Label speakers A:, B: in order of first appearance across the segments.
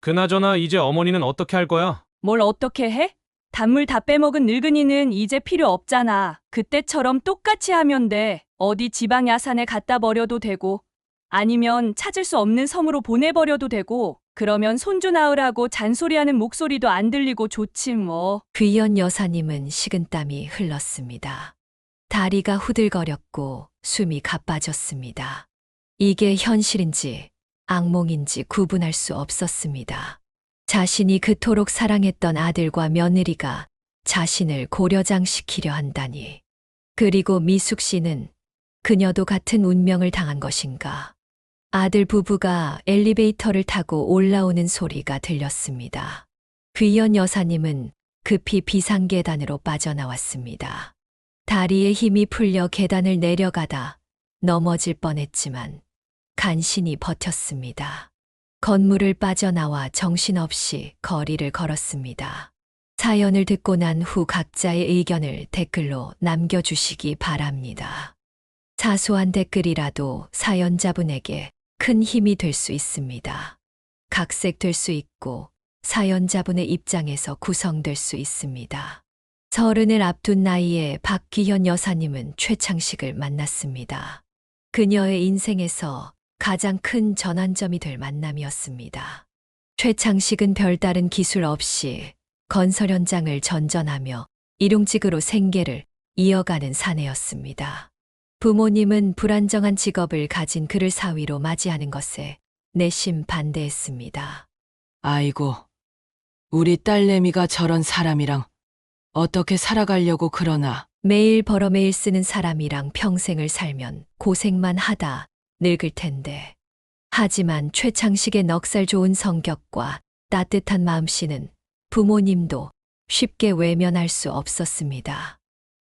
A: 그나저나 이제 어머니는 어떻게 할 거야?
B: 뭘 어떻게 해? 단물 다 빼먹은 늙은이는 이제 필요 없잖아. 그때처럼 똑같이 하면 돼. 어디 지방 야산에 갖다 버려도 되고, 아니면 찾을 수 없는 섬으로 보내버려도 되고, 그러면 손주 낳으라고 잔소리하는 목소리도 안 들리고 좋지 뭐.
C: 귀연 여사님은 식은땀이 흘렀습니다. 다리가 후들거렸고 숨이 가빠졌습니다. 이게 현실인지 악몽인지 구분할 수 없었습니다. 자신이 그토록 사랑했던 아들과 며느리가 자신을 고려장시키려 한다니. 그리고 미숙 씨는 그녀도 같은 운명을 당한 것인가. 아들 부부가 엘리베이터를 타고 올라오는 소리가 들렸습니다. 귀연 여사님은 급히 비상계단으로 빠져나왔습니다. 다리에 힘이 풀려 계단을 내려가다 넘어질 뻔했지만 간신히 버텼습니다. 건물을 빠져나와 정신없이 거리를 걸었습니다. 사연을 듣고 난 후 각자의 의견을 댓글로 남겨주시기 바랍니다. 사소한 댓글이라도 사연자분에게 큰 힘이 될 수 있습니다. 각색될 수 있고 사연자분의 입장에서 구성될 수 있습니다. 30을 앞둔 나이에 박귀현 여사님은 최창식을 만났습니다. 그녀의 인생에서 가장 큰 전환점이 될 만남이었습니다. 최창식은 별다른 기술 없이 건설 현장을 전전하며 일용직으로 생계를 이어가는 사내였습니다. 부모님은 불안정한 직업을 가진 그를 사위로 맞이하는 것에 내심 반대했습니다.
D: 아이고, 우리 딸내미가 저런 사람이랑 어떻게 살아가려고 그러나.
C: 매일 벌어매일 쓰는 사람이랑 평생을 살면 고생만 하다 늙을 텐데. 하지만 최창식의 넉살 좋은 성격과 따뜻한 마음씨는 부모님도 쉽게 외면할 수 없었습니다.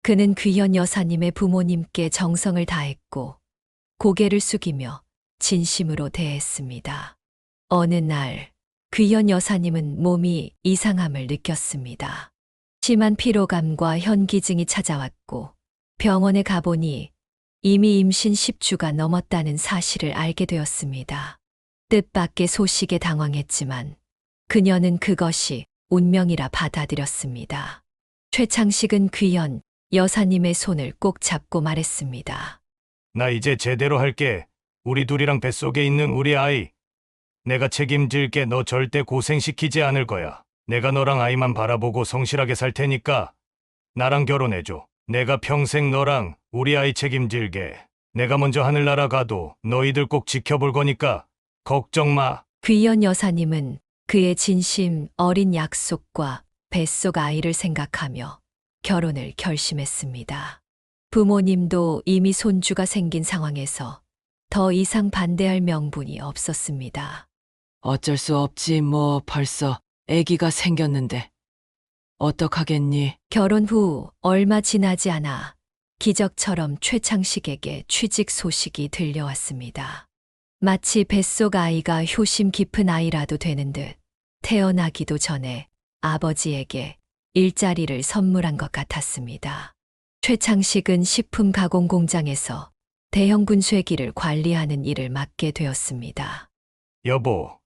C: 그는 귀현 여사님의 부모님께 정성을 다했고 고개를 숙이며 진심으로 대했습니다. 어느 날 귀현 여사님은 몸이 이상함을 느꼈습니다. 심한 피로감과 현기증이 찾아왔고 병원에 가보니 이미 임신 10주가 넘었다는 사실을 알게 되었습니다. 뜻밖의 소식에 당황했지만 그녀는 그것이 운명이라 받아들였습니다. 최창식은 귀현 여사님의 손을 꼭 잡고 말했습니다.
E: 나 이제 제대로 할게. 우리 둘이랑 뱃속에 있는 우리 아이. 내가 책임질게. 너 절대 고생시키지 않을 거야. 내가 너랑 아이만 바라보고 성실하게 살 테니까 나랑 결혼해줘. 내가 평생 너랑 우리 아이 책임질게. 내가 먼저 하늘나라 가도 너희들 꼭 지켜볼 거니까 걱정 마.
C: 귀현 여사님은 그의 진심 어린 약속과 뱃속 아이를 생각하며 결혼을 결심했습니다. 부모님도 이미 손주가 생긴 상황에서 더 이상 반대할 명분이 없었습니다.
D: 어쩔 수 없지 뭐 벌써 아기가 생겼는데. 어떡하겠니?
C: 결혼 후 얼마 지나지 않아 기적처럼 최창식에게 취직 소식이 들려왔습니다. 마치 뱃속 아이가 효심 깊은 아이라도 되는 듯 태어나기도 전에 아버지에게 일자리를 선물한 것 같았습니다. 최창식은 식품 가공 공장에서 대형 분쇄기를 관리하는 일을 맡게 되었습니다.
E: 여보,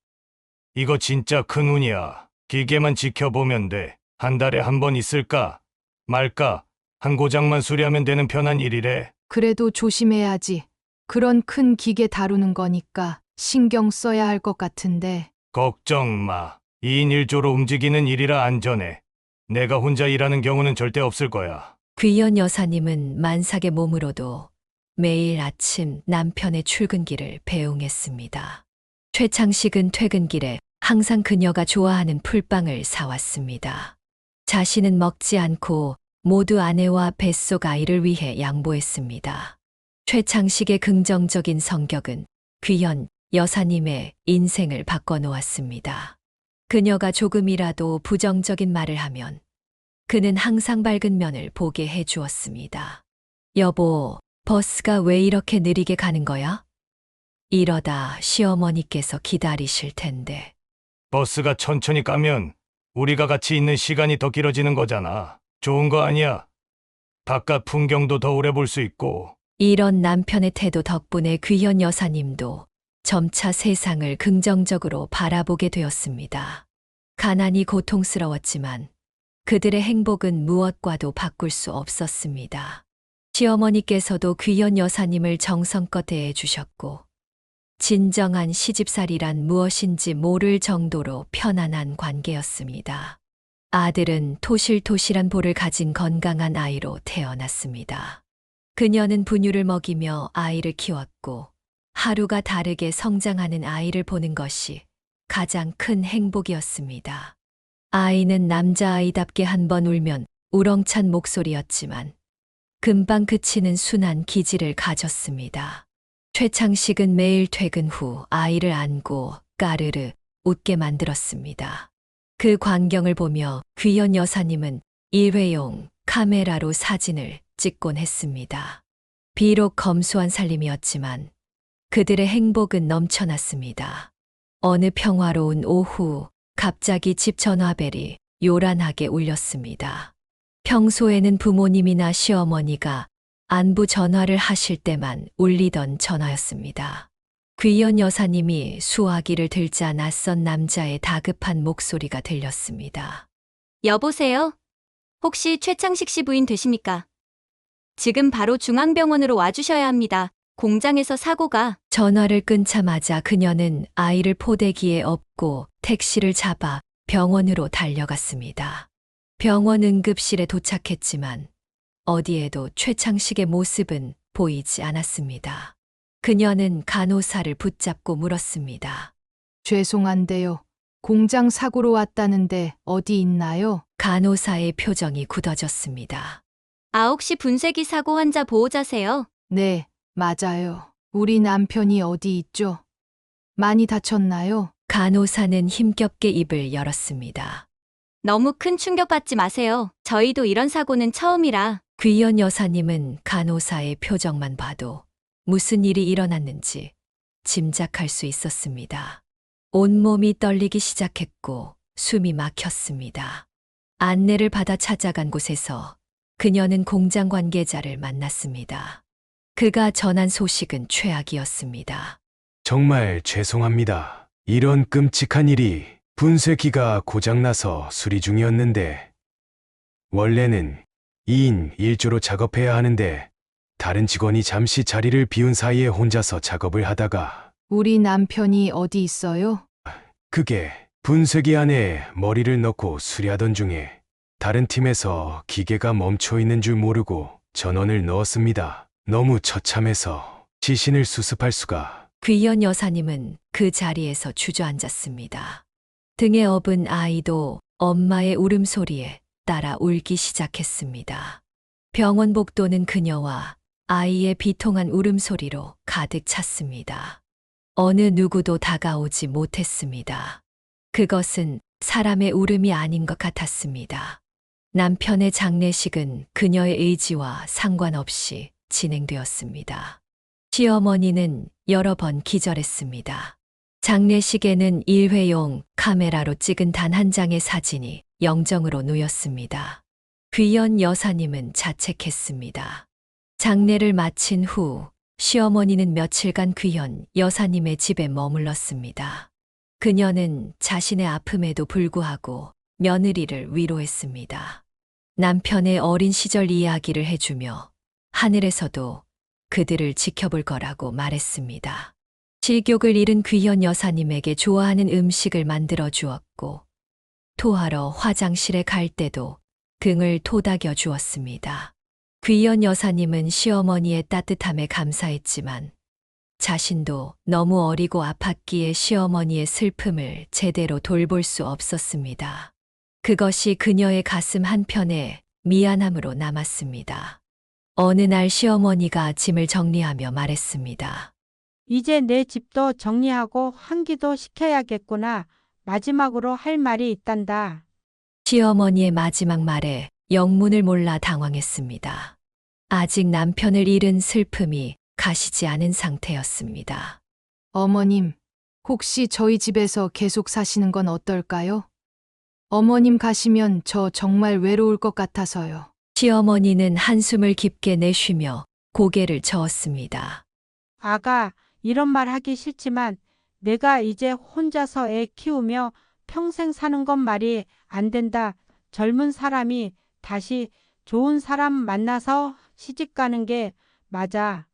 E: 이거 진짜 큰 운이야. 기계만 지켜보면 돼. 한 달에 한 번 있을까 말까 한 고장만 수리하면 되는 편한 일이래.
F: 그래도 조심해야지. 그런 큰 기계 다루는 거니까 신경 써야 할 것 같은데.
E: 걱정 마. 2인 1조로 움직이는 일이라 안전해. 내가 혼자 일하는 경우는 절대 없을 거야.
C: 귀현 여사님은 만삭의 몸으로도 매일 아침 남편의 출근길을 배웅했습니다. 최창식은 퇴근길에 항상 그녀가 좋아하는 풀빵을 사왔습니다. 자신은 먹지 않고 모두 아내와 뱃속 아이를 위해 양보했습니다. 최창식의 긍정적인 성격은 귀현 여사님의 인생을 바꿔놓았습니다. 그녀가 조금이라도 부정적인 말을 하면 그는 항상 밝은 면을 보게 해주었습니다. 여보, 버스가 왜 이렇게 느리게 가는 거야? 이러다 시어머니께서 기다리실 텐데.
E: 버스가 천천히 가면 우리가 같이 있는 시간이 더 길어지는 거잖아. 좋은 거 아니야? 바깥 풍경도 더 오래 볼 수 있고.
C: 이런 남편의 태도 덕분에 귀현 여사님도 점차 세상을 긍정적으로 바라보게 되었습니다. 가난이 고통스러웠지만 그들의 행복은 무엇과도 바꿀 수 없었습니다. 시어머니께서도 귀연 여사님을 정성껏 대해 주셨고, 진정한 시집살이란 무엇인지 모를 정도로 편안한 관계였습니다. 아들은 토실토실한 볼을 가진 건강한 아이로 태어났습니다. 그녀는 분유를 먹이며 아이를 키웠고, 하루가 다르게 성장하는 아이를 보는 것이 가장 큰 행복이었습니다. 아이는 남자아이답게 한 번 울면 우렁찬 목소리였지만 금방 그치는 순한 기질을 가졌습니다. 최창식은 매일 퇴근 후 아이를 안고 까르르 웃게 만들었습니다. 그 광경을 보며 귀연 여사님은 일회용 카메라로 사진을 찍곤 했습니다. 비록 검소한 살림이었지만 그들의 행복은 넘쳐났습니다. 어느 평화로운 오후 갑자기 집 전화벨이 요란하게 울렸습니다. 평소에는 부모님이나 시어머니가 안부 전화를 하실 때만 울리던 전화였습니다. 귀연 여사님이 수화기를 들자 낯선 남자의 다급한 목소리가 들렸습니다.
G: 여보세요? 혹시 최창식 씨 부인 되십니까? 지금 바로 중앙병원으로 와주셔야 합니다. 공장에서 사고가.
C: 전화를 끊자마자 그녀는 아이를 포대기에 업고 택시를 잡아 병원으로 달려갔습니다. 병원 응급실에 도착했지만 어디에도 최창식의 모습은 보이지 않았습니다. 그녀는 간호사를 붙잡고 물었습니다.
F: 죄송한데요. 공장 사고로 왔다는데 어디 있나요?
C: 간호사의 표정이 굳어졌습니다.
G: 혹시 분쇄기 사고 환자 보호자세요?
F: 네, 맞아요. 우리 남편이 어디 있죠? 많이 다쳤나요?
C: 간호사는 힘겹게 입을 열었습니다.
G: 너무 큰 충격받지 마세요. 저희도 이런 사고는 처음이라.
C: 귀연 여사님은 간호사의 표정만 봐도 무슨 일이 일어났는지 짐작할 수 있었습니다. 온몸이 떨리기 시작했고 숨이 막혔습니다. 안내를 받아 찾아간 곳에서 그녀는 공장 관계자를 만났습니다. 그가 전한 소식은 최악이었습니다.
H: 정말 죄송합니다. 이런 끔찍한 일이 분쇄기가 고장나서 수리 중이었는데 원래는 2인 1조로 작업해야 하는데 다른 직원이 잠시 자리를 비운 사이에 혼자서 작업을 하다가
F: 우리 남편이 어디 있어요?
H: 그게 분쇄기 안에 머리를 넣고 수리하던 중에 다른 팀에서 기계가 멈춰 있는 줄 모르고 전원을 넣었습니다. 너무 처참해서 시신을 수습할 수가.
C: 귀연 여사님은 그 자리에서 주저앉았습니다. 등에 업은 아이도 엄마의 울음소리에 따라 울기 시작했습니다. 병원 복도는 그녀와 아이의 비통한 울음소리로 가득 찼습니다. 어느 누구도 다가오지 못했습니다. 그것은 사람의 울음이 아닌 것 같았습니다. 남편의 장례식은 그녀의 의지와 상관없이 진행되었습니다. 시어머니는 여러 번 기절했습니다. 장례식에는 일회용 카메라로 찍은 단 한 장의 사진이 영정으로 놓였습니다. 귀연 여사님은 자책했습니다. 장례를 마친 후 시어머니는 며칠간 귀연 여사님의 집에 머물렀습니다. 그녀는 자신의 아픔에도 불구하고 며느리를 위로했습니다. 남편의 어린 시절 이야기를 해주며 하늘에서도 그들을 지켜볼 거라고 말했습니다. 식욕을 잃은 귀연 여사님에게 좋아하는 음식을 만들어 주었고 토하러 화장실에 갈 때도 등을 토닥여 주었습니다. 귀연 여사님은 시어머니의 따뜻함에 감사했지만 자신도 너무 어리고 아팠기에 시어머니의 슬픔을 제대로 돌볼 수 없었습니다. 그것이 그녀의 가슴 한편에 미안함으로 남았습니다. 어느 날 시어머니가 짐을 정리하며 말했습니다.
I: 이제 내 집도 정리하고 환기도 시켜야겠구나. 마지막으로 할 말이 있단다.
C: 시어머니의 마지막 말에 영문을 몰라 당황했습니다. 아직 남편을 잃은 슬픔이 가시지 않은 상태였습니다.
F: 어머님, 혹시 저희 집에서 계속 사시는 건 어떨까요? 어머님 가시면 저 정말 외로울 것 같아서요.
C: 시어머니는 한숨을 깊게 내쉬며 고개를 저었습니다.
I: 아가, 이런 말 하기 싫지만 내가 이제 혼자서 애 키우며 평생 사는 건 말이 안 된다. 젊은 사람이 다시 좋은 사람 만나서 시집 가는 게 맞아.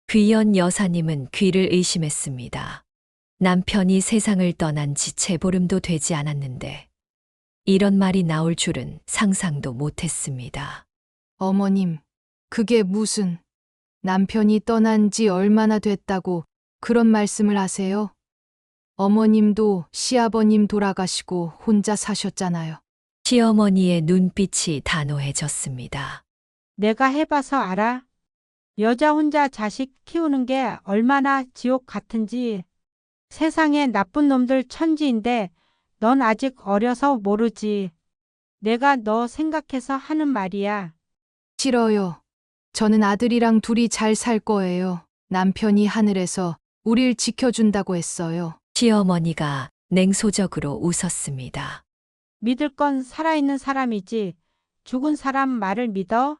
C: 귀연 여사님은 귀를 의심했습니다. 남편이 세상을 떠난 지 채보름도 되지 않았는데 이런 말이 나올 줄은 상상도 못했습니다.
F: 어머님, 그게 무슨 남편이 떠난 지 얼마나 됐다고 그런 말씀을 하세요? 어머님도 시아버님 돌아가시고 혼자 사셨잖아요.
C: 시어머니의 눈빛이 단호해졌습니다.
I: 내가 해봐서 알아. 여자 혼자 자식 키우는 게 얼마나 지옥 같은지. 세상에 나쁜 놈들 천지인데 넌 아직 어려서 모르지. 내가 너 생각해서 하는 말이야.
F: 싫어요. 저는 아들이랑 둘이 잘 살 거예요. 남편이 하늘에서 우릴 지켜준다고 했어요.
C: 시어머니가 냉소적으로 웃었습니다.
I: 믿을 건 살아있는 사람이지. 죽은 사람 말을 믿어?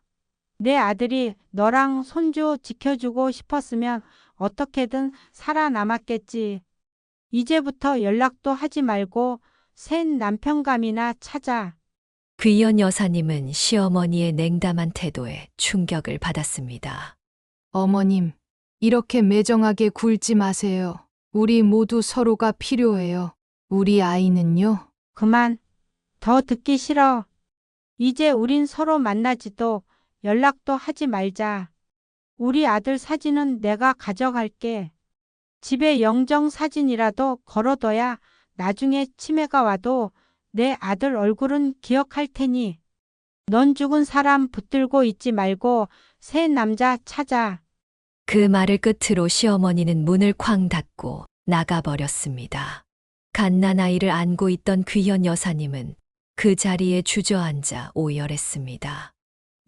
I: 내 아들이 너랑 손주 지켜주고 싶었으면 어떻게든 살아남았겠지. 이제부터 연락도 하지 말고 새 남편감이나 찾아.
C: 귀연 여사님은 시어머니의 냉담한 태도에 충격을 받았습니다.
F: 어머님, 이렇게 매정하게 굴지 마세요. 우리 모두 서로가 필요해요. 우리 아이는요?
I: 그만. 더 듣기 싫어. 이제 우린 서로 만나지도 연락도 하지 말자. 우리 아들 사진은 내가 가져갈게. 집에 영정 사진이라도 걸어둬야 나중에 치매가 와도 내 아들 얼굴은 기억할 테니. 넌 죽은 사람 붙들고 있지 말고 새 남자 찾아.
C: 그 말을 끝으로 시어머니는 문을 쾅 닫고 나가버렸습니다. 갓난아이를 안고 있던 귀연 여사님은 그 자리에 주저앉아 오열했습니다.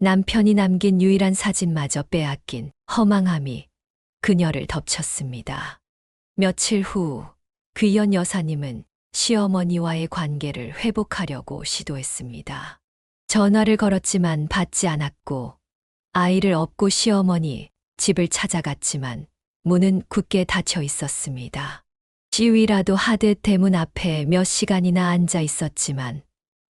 C: 남편이 남긴 유일한 사진마저 빼앗긴 허망함이 그녀를 덮쳤습니다. 며칠 후 귀연 여사님은 시어머니와의 관계를 회복하려고 시도했습니다. 전화를 걸었지만 받지 않았고 아이를 업고 시어머니 집을 찾아갔지만 문은 굳게 닫혀 있었습니다. 시위라도 하듯 대문 앞에 몇 시간이나 앉아 있었지만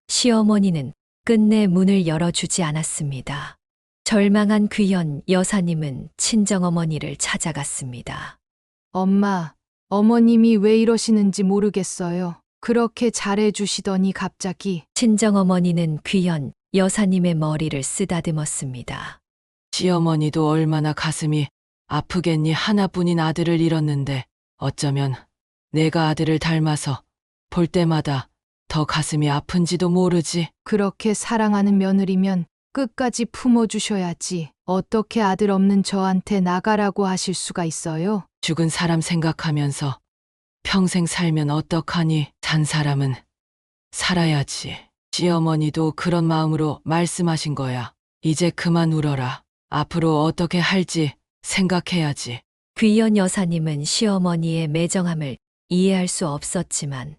C: 시어머니는 끝내 문을 열어주지 않았습니다. 절망한 귀연 여사님은 친정어머니를 찾아갔습니다.
F: 엄마, 어머님이 왜 이러시는지 모르겠어요. 그렇게 잘해주시더니 갑자기.
C: 친정어머니는 귀연 여사님의 머리를 쓰다듬었습니다.
D: 시어머니도 얼마나 가슴이 아프겠니. 하나뿐인 아들을 잃었는데 어쩌면 내가 아들을 닮아서 볼 때마다 더 가슴이 아픈지도 모르지.
F: 그렇게 사랑하는 며느리면 끝까지 품어주셔야지. 어떻게 아들 없는 저한테 나가라고 하실 수가 있어요?
D: 죽은 사람 생각하면서 평생 살면 어떡하니. 산 사람은 살아야지. 시어머니도 그런 마음으로 말씀하신 거야. 이제 그만 울어라. 앞으로 어떻게 할지 생각해야지.
C: 귀연 여사님은 시어머니의 매정함을 이해할 수 없었지만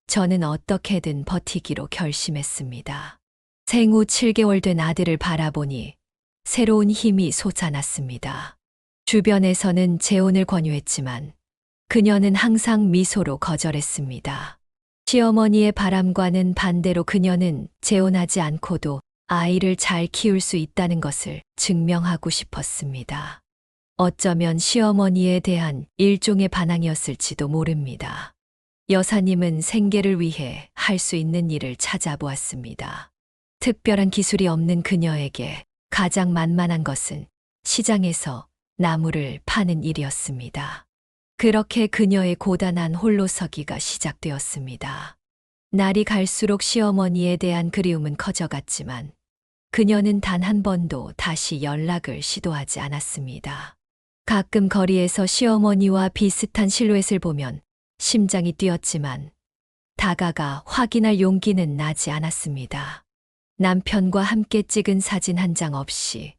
C: 저는 어떻게든 버티기로 결심했습니다. 생후 7개월 된 아들을 바라보니 새로운 힘이 솟아났습니다. 주변에서는 재혼을 권유했지만 그녀는 항상 미소로 거절했습니다. 시어머니의 바람과는 반대로 그녀는 재혼하지 않고도 아이를 잘 키울 수 있다는 것을 증명하고 싶었습니다. 어쩌면 시어머니에 대한 일종의 반항이었을지도 모릅니다. 여사님은 생계를 위해 할 수 있는 일을 찾아보았습니다. 특별한 기술이 없는 그녀에게 가장 만만한 것은 시장에서 나무를 파는 일이었습니다. 그렇게 그녀의 고단한 홀로서기가 시작되었습니다. 날이 갈수록 시어머니에 대한 그리움은 커져갔지만 그녀는 단 한 번도 다시 연락을 시도하지 않았습니다. 가끔 거리에서 시어머니와 비슷한 실루엣을 보면 심장이 뛰었지만 다가가 확인할 용기는 나지 않았습니다. 남편과 함께 찍은 사진 한 장 없이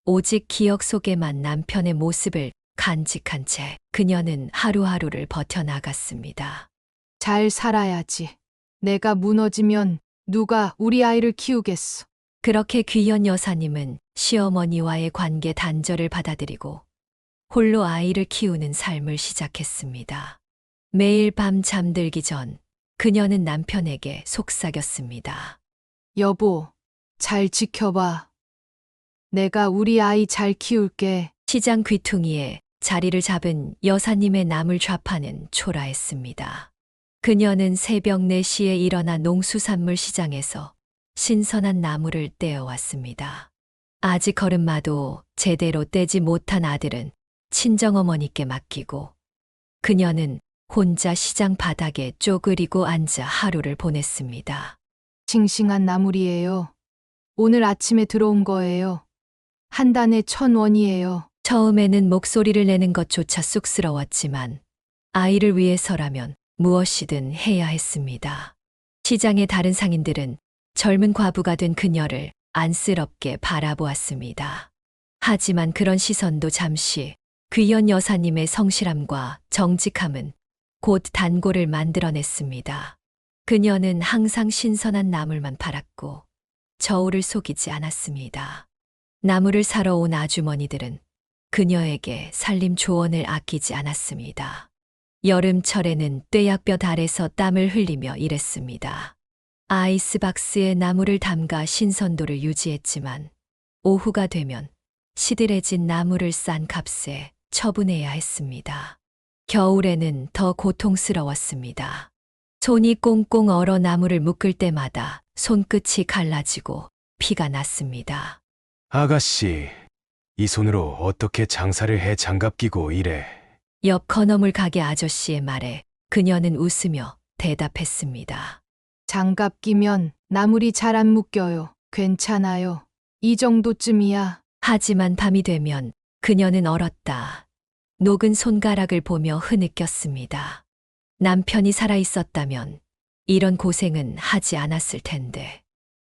C: 오직 기억 속에만 남편의 모습을 간직한 채 그녀는 하루하루를 버텨나갔습니다.
F: 잘 살아야지. 내가 무너지면 누가 우리 아이를 키우겠어.
C: 그렇게 귀연 여사님은 시어머니와의 관계 단절을 받아들이고 홀로 아이를 키우는 삶을 시작했습니다. 매일 밤 잠들기 전 그녀는 남편에게 속삭였습니다.
F: 여보, 잘 지켜봐. 내가 우리 아이 잘 키울게.
C: 시장 귀퉁이에 자리를 잡은 여사님의 나물 좌파는 초라했습니다. 그녀는 새벽 4시에 일어나 농수산물 시장에서 신선한 나물을 떼어왔습니다. 아직 걸음마도 제대로 떼지 못한 아들은 친정어머니께 맡기고 그녀는 혼자 시장 바닥에 쪼그리고 앉아 하루를 보냈습니다.
F: 싱싱한 나물이에요. 오늘 아침에 들어온 거예요. 한 단에 1,000원이에요.
C: 처음에는 목소리를 내는 것조차 쑥스러웠지만 아이를 위해서라면 무엇이든 해야 했습니다. 시장의 다른 상인들은 젊은 과부가 된 그녀를 안쓰럽게 바라보았습니다. 하지만 그런 시선도 잠시 귀연 여사님의 성실함과 정직함은 곧 단골을 만들어냈습니다. 그녀는 항상 신선한 나물만 팔았고 저울을 속이지 않았습니다. 나물을 사러 온 아주머니들은 그녀에게 살림 조언을 아끼지 않았습니다. 여름철에는 떼약볕 아래서 땀을 흘리며 일했습니다. 아이스박스에 나물을 담가 신선도를 유지했지만 오후가 되면 시들해진 나물을 싼 값에 처분해야 했습니다. 겨울에는 더 고통스러웠습니다. 손이 꽁꽁 얼어 나물을 묶을 때마다 손끝이 갈라지고 피가 났습니다.
H: 아가씨, 이 손으로 어떻게 장사를 해 장갑 끼고 이래?
C: 옆 건어물 가게 아저씨의 말에 그녀는 웃으며 대답했습니다.
F: 장갑 끼면 나물이 잘 안 묶여요. 괜찮아요. 이 정도쯤이야.
C: 하지만 밤이 되면 그녀는 얼었다. 녹은 손가락을 보며 흐느꼈습니다. 남편이 살아있었다면 이런 고생은 하지 않았을 텐데.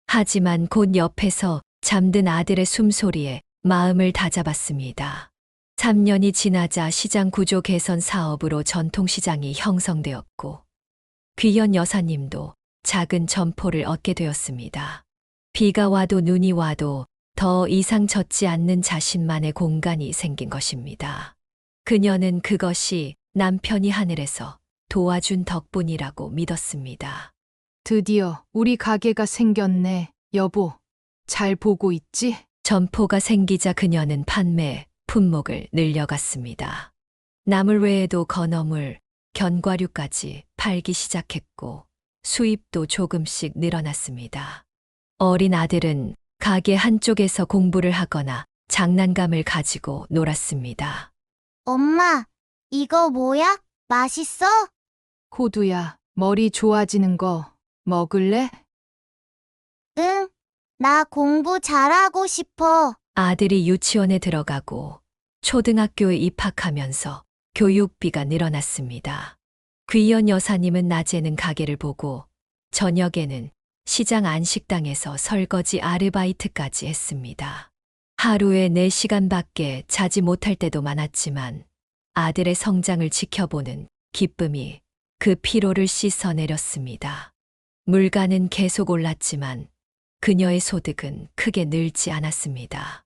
C: 하지만 곧 옆에서 잠든 아들의 숨소리에 마음을 다잡았습니다. 3년이 지나자 시장 구조 개선 사업으로 전통시장이 형성되었고 귀연 여사님도 작은 점포를 얻게 되었습니다. 비가 와도 눈이 와도 더 이상 젖지 않는 자신만의 공간이 생긴 것입니다. 그녀는 그것이 남편이 하늘에서 도와준 덕분이라고 믿었습니다.
F: 드디어 우리 가게가 생겼네. 여보, 잘 보고 있지?
C: 점포가 생기자 그녀는 판매 품목을 늘려갔습니다. 나물 외에도 건어물, 견과류까지 팔기 시작했고 수입도 조금씩 늘어났습니다. 어린 아들은 가게 한쪽에서 공부를 하거나 장난감을 가지고 놀았습니다.
J: 엄마, 이거 뭐야? 맛있어?
F: 호두야, 머리 좋아지는 거 먹을래?
J: 응, 나 공부 잘하고 싶어.
C: 아들이 유치원에 들어가고 초등학교에 입학하면서 교육비가 늘어났습니다. 귀연 여사님은 낮에는 가게를 보고 저녁에는 시장 안식당에서 설거지 아르바이트까지 했습니다. 하루에 4시간밖에 자지 못할 때도 많았지만 아들의 성장을 지켜보는 기쁨이 그 피로를 씻어내렸습니다. 물가는 계속 올랐지만 그녀의 소득은 크게 늘지 않았습니다.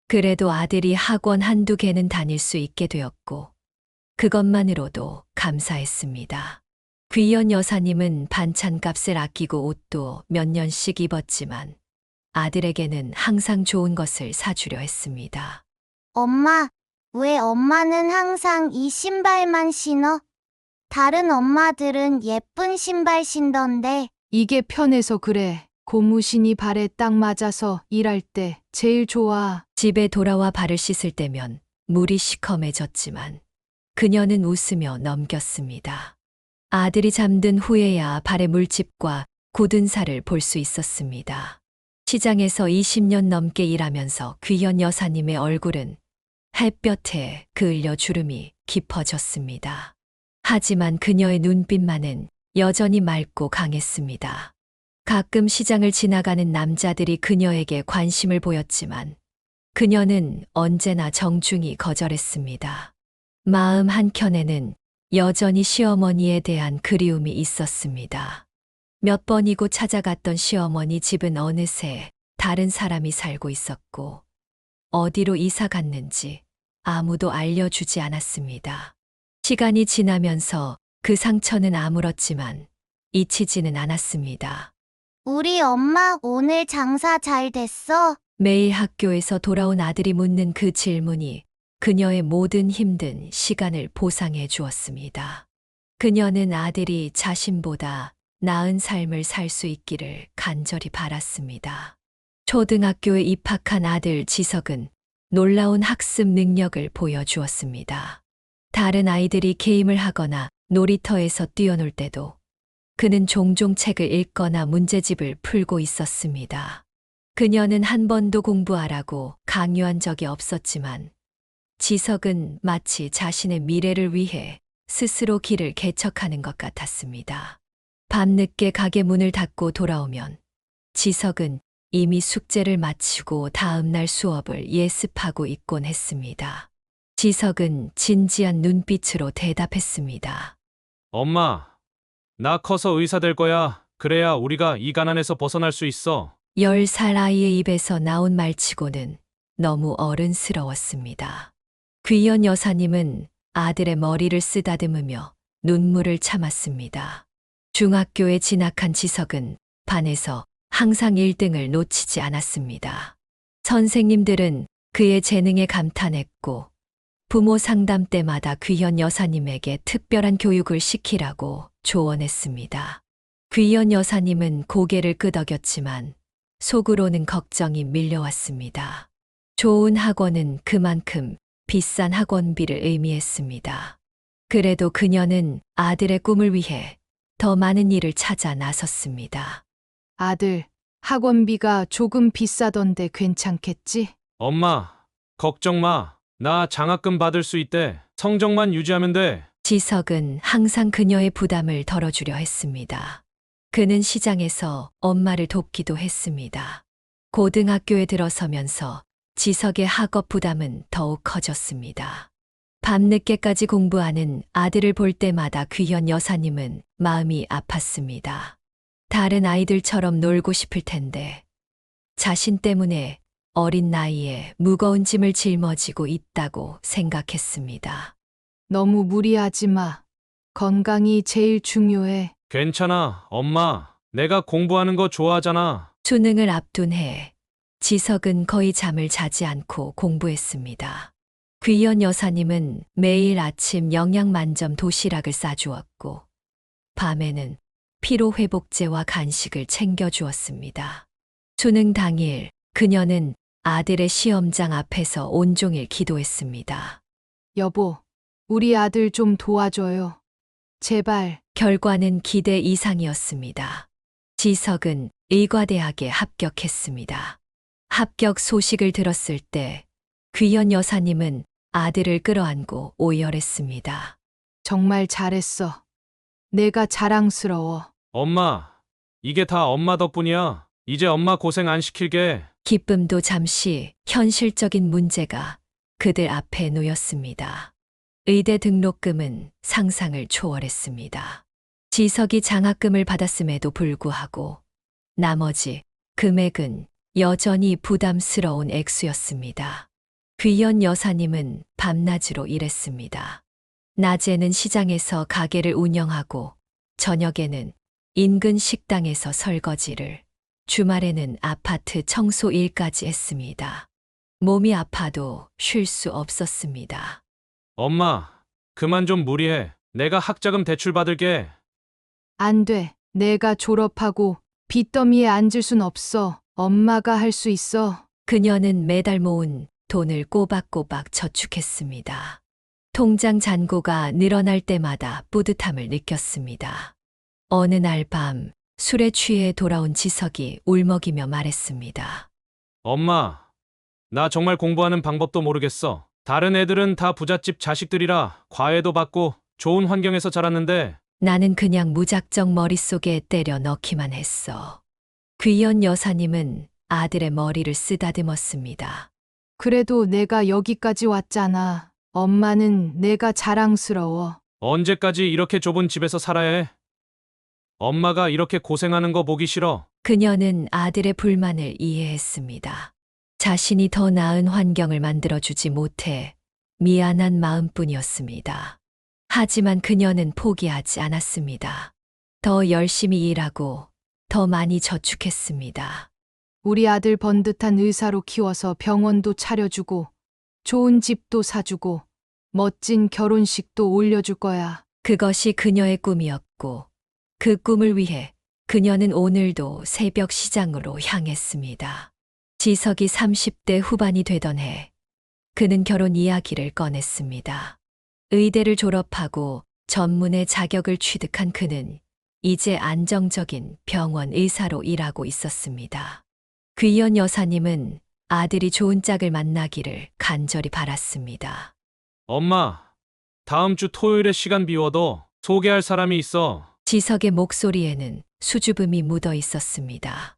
C: 그래도 아들이 학원 한두 개는 다닐 수 있게 되었고 그것만으로도 감사했습니다. 귀연 여사님은 반찬값을 아끼고 옷도 몇 년씩 입었지만 아들에게는 항상 좋은 것을 사주려 했습니다.
J: 엄마, 왜 엄마는 항상 이 신발만 신어? 다른 엄마들은 예쁜 신발 신던데.
F: 이게 편해서 그래. 고무신이 발에 딱 맞아서 일할 때 제일 좋아.
C: 집에 돌아와 발을 씻을 때면 물이 시커매졌지만 그녀는 웃으며 넘겼습니다. 아들이 잠든 후에야 발의 물집과 굳은 살을 볼 수 있었습니다. 시장에서 20년 넘게 일하면서 귀연 여사님의 얼굴은 햇볕에 그을려 주름이 깊어졌습니다. 하지만 그녀의 눈빛만은 여전히 맑고 강했습니다. 가끔 시장을 지나가는 남자들이 그녀에게 관심을 보였지만 그녀는 언제나 정중히 거절했습니다. 마음 한켠에는 여전히 시어머니에 대한 그리움이 있었습니다. 몇 번이고 찾아갔던 시어머니 집은 어느새 다른 사람이 살고 있었고 어디로 이사 갔는지 아무도 알려주지 않았습니다. 시간이 지나면서 그 상처는 아물었지만 잊히지는 않았습니다.
J: 우리 엄마 오늘 장사 잘 됐어?
C: 매일 학교에서 돌아온 아들이 묻는 그 질문이 그녀의 모든 힘든 시간을 보상해 주었습니다. 그녀는 아들이 자신보다 나은 삶을 살 수 있기를 간절히 바랐습니다. 초등학교에 입학한 아들 지석은 놀라운 학습 능력을 보여주었습니다. 다른 아이들이 게임을 하거나 놀이터에서 뛰어놀 때도 그는 종종 책을 읽거나 문제집을 풀고 있었습니다. 그녀는 한 번도 공부하라고 강요한 적이 없었지만 지석은 마치 자신의 미래를 위해 스스로 길을 개척하는 것 같았습니다. 밤늦게 가게 문을 닫고 돌아오면 지석은 이미 숙제를 마치고 다음 날 수업을 예습하고 있곤 했습니다. 지석은 진지한 눈빛으로 대답했습니다.
A: 엄마, 나 커서 의사 될 거야. 그래야 우리가 이 가난에서 벗어날 수 있어.
C: 10살 아이의 입에서 나온 말치고는 너무 어른스러웠습니다. 귀연 여사님은 아들의 머리를 쓰다듬으며 눈물을 참았습니다. 중학교에 진학한 지석은 반에서 항상 1등을 놓치지 않았습니다. 선생님들은 그의 재능에 감탄했고 부모 상담 때마다 귀연 여사님에게 특별한 교육을 시키라고 조언했습니다. 귀연 여사님은 고개를 끄덕였지만 속으로는 걱정이 밀려왔습니다. 좋은 학원은 그만큼 비싼 학원비를 의미했습니다. 그래도 그녀는 아들의 꿈을 위해 더 많은 일을 찾아 나섰습니다.
F: 아들, 학원비가 조금 비싸던데 괜찮겠지?
A: 엄마, 걱정 마. 나 장학금 받을 수 있대. 성적만 유지하면 돼.
C: 지석은 항상 그녀의 부담을 덜어주려 했습니다. 그는 시장에서 엄마를 돕기도 했습니다. 고등학교에 들어서면서 지석의 학업 부담은 더욱 커졌습니다. 밤늦게까지 공부하는 아들을 볼 때마다 귀현 여사님은 마음이 아팠습니다. 다른 아이들처럼 놀고 싶을 텐데 자신 때문에 어린 나이에 무거운 짐을 짊어지고 있다고 생각했습니다.
F: 너무 무리하지 마. 건강이 제일 중요해.
A: 괜찮아, 엄마. 내가 공부하는 거 좋아하잖아.
C: 수능을 앞둔 해 지석은 거의 잠을 자지 않고 공부했습니다. 귀연 여사님은 매일 아침 영양 만점 도시락을 싸주었고 밤에는 피로회복제와 간식을 챙겨주었습니다. 수능 당일 그녀는 아들의 시험장 앞에서 온종일 기도했습니다.
F: 여보, 우리 아들 좀 도와줘요. 제발.
C: 결과는 기대 이상이었습니다. 지석은 의과대학에 합격했습니다. 합격 소식을 들었을 때 귀연 여사님은 아들을 끌어안고 오열했습니다.
F: 정말 잘했어. 내가 자랑스러워.
A: 엄마, 이게 다 엄마 덕분이야. 이제 엄마 고생 안 시킬게.
C: 기쁨도 잠시 현실적인 문제가 그들 앞에 놓였습니다. 의대 등록금은 상상을 초월했습니다. 지석이 장학금을 받았음에도 불구하고 나머지 금액은 여전히 부담스러운 액수였습니다. 귀연 여사님은 밤낮으로 일했습니다. 낮에는 시장에서 가게를 운영하고 저녁에는 인근 식당에서 설거지를, 주말에는 아파트 청소 일까지 했습니다. 몸이 아파도 쉴 수 없었습니다.
A: 엄마, 그만 좀 무리해. 내가 학자금 대출 받을게.
F: 안 돼. 내가 졸업하고 빚더미에 앉을 순 없어. 엄마가 할 수 있어.
C: 그녀는 매달 모은 돈을 꼬박꼬박 저축했습니다. 통장 잔고가 늘어날 때마다 뿌듯함을 느꼈습니다. 어느 날 밤 술에 취해 돌아온 지석이 울먹이며 말했습니다.
A: 엄마, 나 정말 공부하는 방법도 모르겠어. 다른 애들은 다 부잣집 자식들이라 과외도 받고 좋은 환경에서 자랐는데
C: 나는 그냥 무작정 머릿속에 때려 넣기만 했어. 귀연 여사님은 아들의 머리를 쓰다듬었습니다.
F: 그래도 내가 여기까지 왔잖아. 엄마는 내가 자랑스러워.
A: 언제까지 이렇게 좁은 집에서 살아야 해? 엄마가 이렇게 고생하는 거 보기 싫어.
C: 그녀는 아들의 불만을 이해했습니다. 자신이 더 나은 환경을 만들어주지 못해 미안한 마음뿐이었습니다. 하지만 그녀는 포기하지 않았습니다. 더 열심히 일하고 더 많이 저축했습니다.
F: 우리 아들 번듯한 의사로 키워서 병원도 차려주고 좋은 집도 사주고 멋진 결혼식도 올려줄 거야.
C: 그것이 그녀의 꿈이었고 그 꿈을 위해 그녀는 오늘도 새벽 시장으로 향했습니다. 지석이 30대 후반이 되던 해 그는 결혼 이야기를 꺼냈습니다. 의대를 졸업하고 전문의 자격을 취득한 그는 이제 안정적인 병원 의사로 일하고 있었습니다. 귀연 여사님은 아들이 좋은 짝을 만나기를 간절히 바랐습니다.
A: 엄마, 다음 주 토요일에 시간 비워도 소개할 사람이 있어.
C: 지석의 목소리에는 수줍음이 묻어 있었습니다.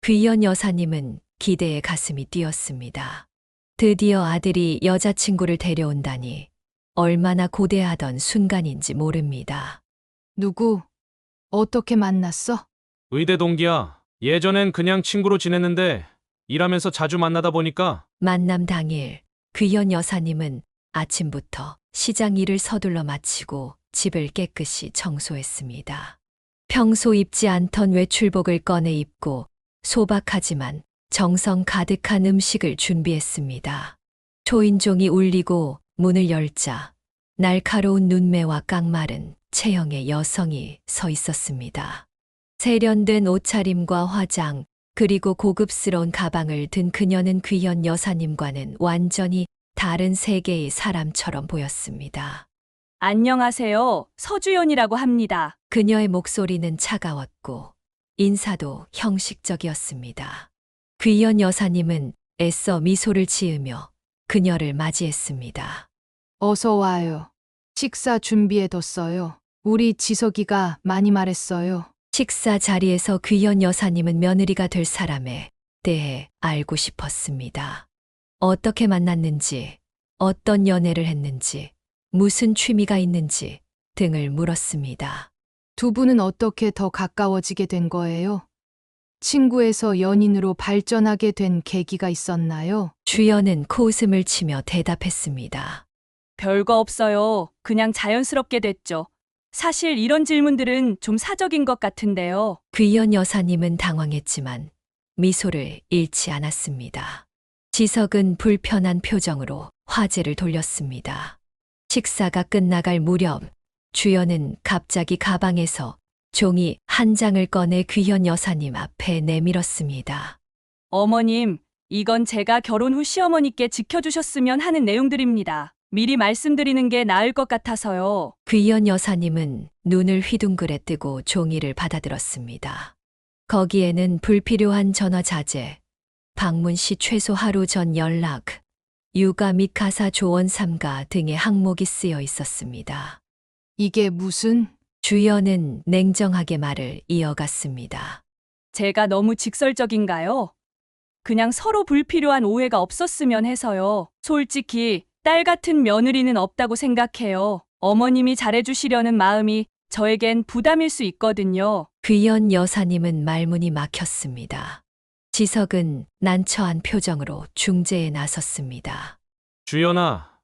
C: 귀연 여사님은 기대에 가슴이 뛰었습니다. 드디어 아들이 여자친구를 데려온다니 얼마나 고대하던 순간인지 모릅니다.
F: 누구? 어떻게 만났어?
A: 의대 동기야. 예전엔 그냥 친구로 지냈는데 일하면서 자주 만나다 보니까
C: 만남 당일 귀연 여사님은 아침부터 시장 일을 서둘러 마치고 집을 깨끗이 청소했습니다. 평소 입지 않던 외출복을 꺼내 입고 소박하지만 정성 가득한 음식을 준비했습니다. 초인종이 울리고 문을 열자 날카로운 눈매와 깡마른 체형의 여성이 서 있었습니다. 세련된 옷차림과 화장, 그리고 고급스러운 가방을 든 그녀는 귀연 여사님과는 완전히 다른 세계의 사람처럼 보였습니다.
B: 안녕하세요. 서주연이라고 합니다.
C: 그녀의 목소리는 차가웠고 인사도 형식적이었습니다. 귀연 여사님은 애써 미소를 지으며 그녀를 맞이했습니다.
F: 어서 와요. 식사 준비해뒀어요. 우리 지석이가 많이 말했어요.
C: 식사 자리에서 귀연 여사님은 며느리가 될 사람에 대해 알고 싶었습니다. 어떻게 만났는지, 어떤 연애를 했는지, 무슨 취미가 있는지 등을 물었습니다.
F: 두 분은 어떻게 더 가까워지게 된 거예요? 친구에서 연인으로 발전하게 된 계기가 있었나요?
C: 주연은 코웃음을 치며 대답했습니다.
B: 별거 없어요. 그냥 자연스럽게 됐죠. 사실 이런 질문들은 좀 사적인 것 같은데요.
C: 귀연 여사님은 당황했지만 미소를 잃지 않았습니다. 지석은 불편한 표정으로 화제를 돌렸습니다. 식사가 끝나갈 무렵 주연은 갑자기 가방에서 종이 한 장을 꺼내 귀연 여사님 앞에 내밀었습니다.
B: 어머님, 이건 제가 결혼 후 시어머니께 지켜주셨으면 하는 내용들입니다. 미리 말씀드리는 게 나을 것 같아서요.
C: 귀연 여사님은 눈을 휘둥그레 뜨고 종이를 받아들었습니다. 거기에는 불필요한 전화 자제, 방문 시 최소 하루 전 연락, 육아 및 가사 조언 삼가 등의 항목이 쓰여 있었습니다.
F: 이게 무슨?
C: 주연은 냉정하게 말을 이어갔습니다.
B: 제가 너무 직설적인가요? 그냥 서로 불필요한 오해가 없었으면 해서요. 솔직히 딸 같은 며느리는 없다고 생각해요. 어머님이 잘해주시려는 마음이 저에겐 부담일 수 있거든요.
C: 귀연 여사님은 말문이 막혔습니다. 지석은 난처한 표정으로 중재에 나섰습니다.
A: 주연아,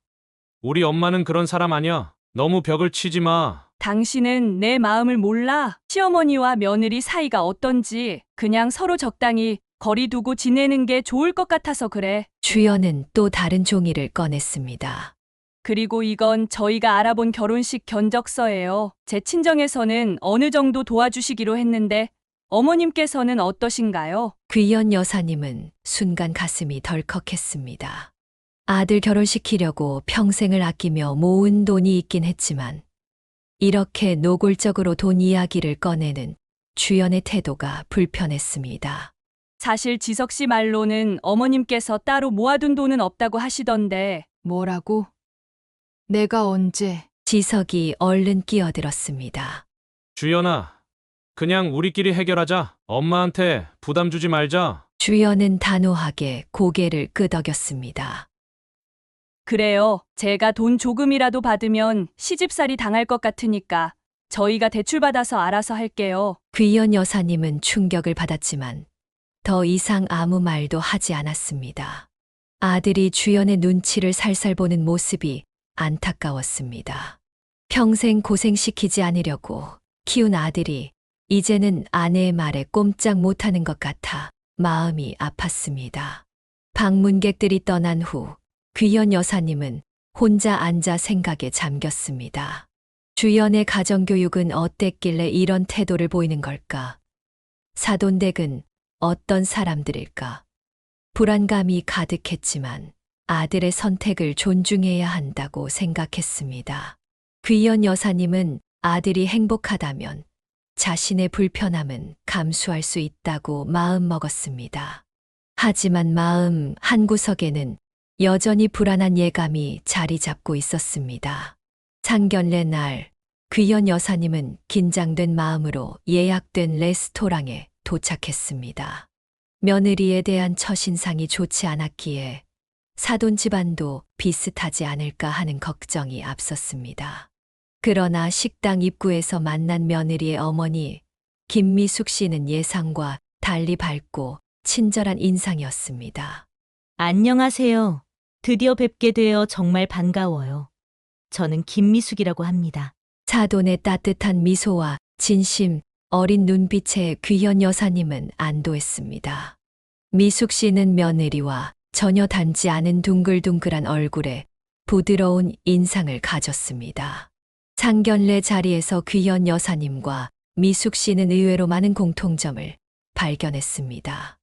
A: 우리 엄마는 그런 사람 아니야. 너무 벽을 치지 마.
B: 당신은 내 마음을 몰라. 시어머니와 며느리 사이가 어떤지 그냥 서로 적당히 거리 두고 지내는 게 좋을 것 같아서 그래.
C: 주연은 또 다른 종이를 꺼냈습니다.
B: 그리고 이건 저희가 알아본 결혼식 견적서예요. 제 친정에서는 어느 정도 도와주시기로 했는데 어머님께서는 어떠신가요?
C: 귀연 여사님은 순간 가슴이 덜컥했습니다. 아들 결혼시키려고 평생을 아끼며 모은 돈이 있긴 했지만 이렇게 노골적으로 돈 이야기를 꺼내는 주연의 태도가 불편했습니다.
B: 사실 지석 씨 말로는 어머님께서 따로 모아둔 돈은 없다고 하시던데.
F: 뭐라고? 내가 언제?
C: 지석이 얼른 끼어들었습니다.
A: 주연아, 그냥 우리끼리 해결하자. 엄마한테 부담 주지 말자.
C: 주연은 단호하게 고개를 끄덕였습니다.
B: 그래요. 제가 돈 조금이라도 받으면 시집살이 당할 것 같으니까 저희가 대출받아서 알아서 할게요.
C: 귀연 여사님은 충격을 받았지만 더 이상 아무 말도 하지 않았습니다. 아들이 주연의 눈치를 살살 보는 모습이 안타까웠습니다. 평생 고생시키지 않으려고 키운 아들이 이제는 아내의 말에 꼼짝 못하는 것 같아 마음이 아팠습니다. 방문객들이 떠난 후 귀연 여사님은 혼자 앉아 생각에 잠겼습니다. 주연의 가정교육은 어땠길래 이런 태도를 보이는 걸까? 사돈댁은 어떤 사람들일까? 불안감이 가득했지만 아들의 선택을 존중해야 한다고 생각했습니다. 귀연 여사님은 아들이 행복하다면 자신의 불편함은 감수할 수 있다고 마음먹었습니다. 하지만 마음 한구석에는 여전히 불안한 예감이 자리 잡고 있었습니다. 상견례 날, 귀연 여사님은 긴장된 마음으로 예약된 레스토랑에 도착했습니다. 며느리에 대한 첫인상이 좋지 않았기에 사돈 집안도 비슷하지 않을까 하는 걱정이 앞섰습니다. 그러나 식당 입구에서 만난 며느리의 어머니 김미숙 씨는 예상과 달리 밝고 친절한 인상이었습니다.
K: 안녕하세요. 드디어 뵙게 되어 정말 반가워요. 저는 김미숙이라고 합니다.
C: 사돈의 따뜻한 미소와 진심 어린 눈빛에 귀연 여사님은 안도했습니다. 미숙 씨는 며느리와 전혀 닮지 않은 둥글둥글한 얼굴에 부드러운 인상을 가졌습니다. 상견례 자리에서 귀연 여사님과 미숙 씨는 의외로 많은 공통점을 발견했습니다.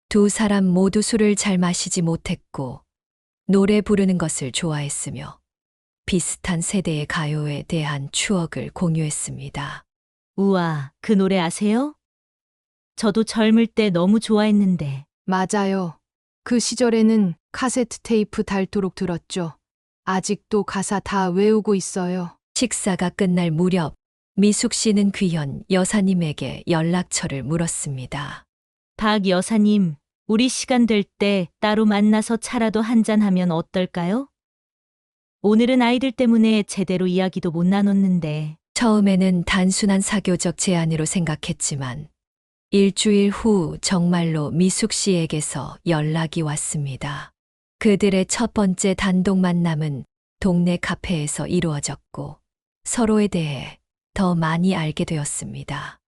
C: 두 사람 모두 술을 잘 마시지 못했고 노래 부르는 것을 좋아했으며 비슷한 세대의 가요에 대한 추억을 공유했습니다.
K: 우와, 그 노래 아세요? 저도 젊을 때 너무 좋아했는데.
F: 맞아요. 그 시절에는 카세트 테이프 닳도록 들었죠. 아직도 가사 다 외우고 있어요.
C: 식사가 끝날 무렵 미숙 씨는 귀연 여사님에게 연락처를 물었습니다.
K: 박 여사님, 우리 시간 될 때 따로 만나서 차라도 한잔하면 어떨까요? 오늘은 아이들 때문에 제대로 이야기도 못 나눴는데.
C: 처음에는 단순한 사교적 제안으로 생각했지만 일주일 후 정말로 미숙 씨에게서 연락이 왔습니다. 그들의 첫 번째 단독 만남은 동네 카페에서 이루어졌고 서로에 대해 더 많이 알게 되었습니다.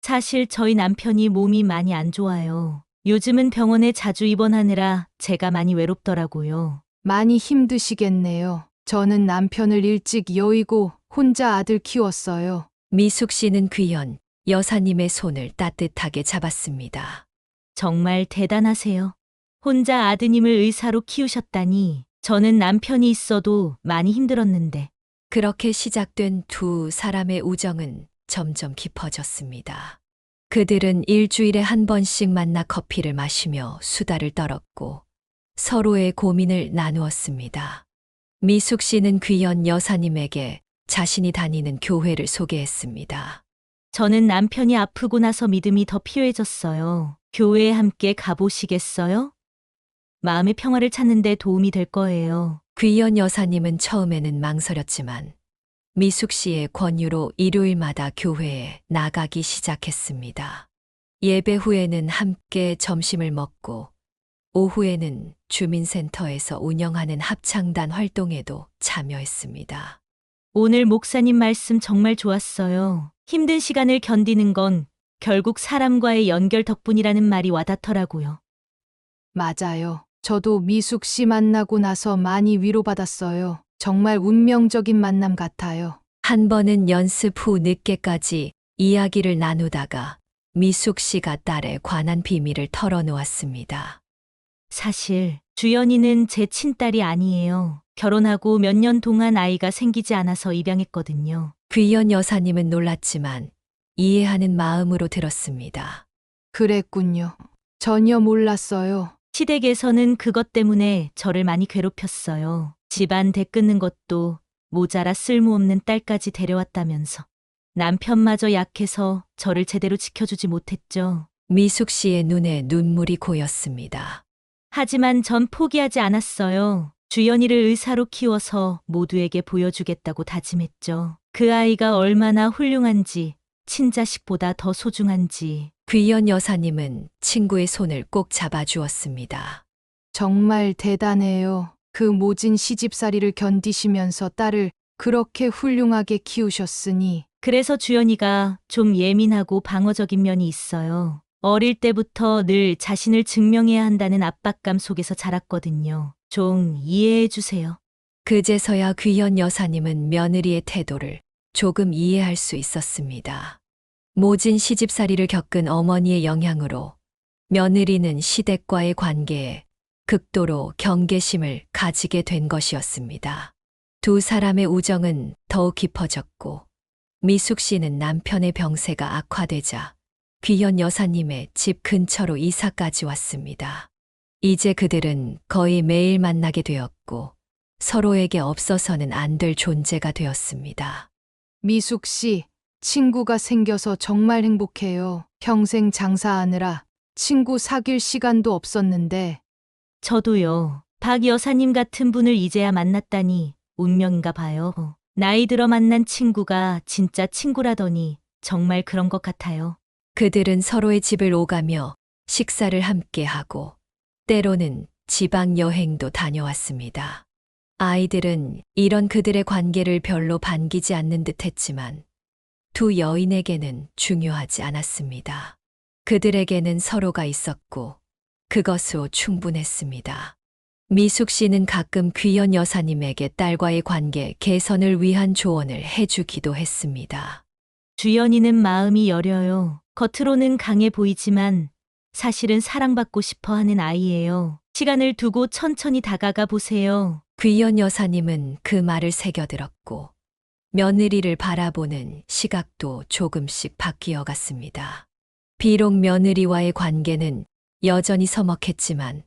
K: 사실 저희 남편이 몸이 많이 안 좋아요. 요즘은 병원에 자주 입원하느라 제가 많이 외롭더라고요.
F: 많이 힘드시겠네요. 저는 남편을 일찍 여의고 혼자 아들 키웠어요.
C: 미숙 씨는 귀연 여사님의 손을 따뜻하게 잡았습니다.
K: 정말 대단하세요. 혼자 아드님을 의사로 키우셨다니. 저는 남편이 있어도 많이 힘들었는데.
C: 그렇게 시작된 두 사람의 우정은 점점 깊어졌습니다. 그들은 일주일에 한 번씩 만나 커피를 마시며 수다를 떨었고 서로의 고민을 나누었습니다. 미숙 씨는 귀연 여사님에게 자신이 다니는 교회를 소개했습니다.
K: 저는 남편이 아프고 나서 믿음이 더 필요해졌어요. 교회에 함께 가보시겠어요? 마음의 평화를 찾는 데 도움이 될 거예요.
C: 귀연 여사님은 처음에는 망설였지만 미숙 씨의 권유로 일요일마다 교회에 나가기 시작했습니다. 예배 후에는 함께 점심을 먹고 오후에는 주민센터에서 운영하는 합창단 활동에도 참여했습니다.
K: 오늘 목사님 말씀 정말 좋았어요. 힘든 시간을 견디는 건 결국 사람과의 연결 덕분이라는 말이 와닿더라고요.
F: 맞아요. 저도 미숙 씨 만나고 나서 많이 위로받았어요. 정말 운명적인 만남 같아요.
C: 한 번은 연습 후 늦게까지 이야기를 나누다가 미숙 씨가 딸에 관한 비밀을 털어놓았습니다.
K: 사실 주연이는 제 친딸이 아니에요. 결혼하고 몇 년 동안 아이가 생기지 않아서 입양했거든요.
C: 귀연 여사님은 놀랐지만 이해하는 마음으로 들었습니다.
F: 그랬군요. 전혀 몰랐어요.
K: 시댁에서는 그것 때문에 저를 많이 괴롭혔어요. 집안 대 끊는 것도 모자라 쓸모없는 딸까지 데려왔다면서. 남편마저 약해서 저를 제대로 지켜주지 못했죠.
C: 미숙 씨의 눈에 눈물이 고였습니다.
K: 하지만 전 포기하지 않았어요. 주연이를 의사로 키워서 모두에게 보여주겠다고 다짐했죠. 그 아이가 얼마나 훌륭한지, 친자식보다 더 소중한지.
C: 귀연 여사님은 친구의 손을 꼭 잡아주었습니다.
F: 정말 대단해요. 그 모진 시집살이를 견디시면서 딸을 그렇게 훌륭하게 키우셨으니
K: 그래서 주연이가 좀 예민하고 방어적인 면이 있어요. 어릴 때부터 늘 자신을 증명해야 한다는 압박감 속에서 자랐거든요. 좀 이해해 주세요.
C: 그제서야 귀현 여사님은 며느리의 태도를 조금 이해할 수 있었습니다. 모진 시집살이를 겪은 어머니의 영향으로 며느리는 시댁과의 관계에 극도로 경계심을 가지게 된 것이었습니다. 두 사람의 우정은 더욱 깊어졌고 미숙 씨는 남편의 병세가 악화되자 귀현 여사님의 집 근처로 이사까지 왔습니다. 이제 그들은 거의 매일 만나게 되었고 서로에게 없어서는 안 될 존재가 되었습니다.
F: 미숙 씨, 친구가 생겨서 정말 행복해요. 평생 장사하느라 친구 사귈 시간도 없었는데
K: 저도요. 박 여사님 같은 분을 이제야 만났다니 운명인가 봐요. 나이 들어 만난 친구가 진짜 친구라더니 정말 그런 것 같아요.
C: 그들은 서로의 집을 오가며 식사를 함께 하고 때로는 지방 여행도 다녀왔습니다. 아이들은 이런 그들의 관계를 별로 반기지 않는 듯 했지만 두 여인에게는 중요하지 않았습니다. 그들에게는 서로가 있었고 그것으로 충분했습니다. 미숙 씨는 가끔 귀현 여사님에게 딸과의 관계 개선을 위한 조언을 해주기도 했습니다.
K: 주연이는 마음이 여려요. 겉으로는 강해 보이지만 사실은 사랑받고 싶어 하는 아이예요. 시간을 두고 천천히 다가가 보세요.
C: 귀현 여사님은 그 말을 새겨들었고 며느리를 바라보는 시각도 조금씩 바뀌어 갔습니다. 비록 며느리와의 관계는 여전히 서먹했지만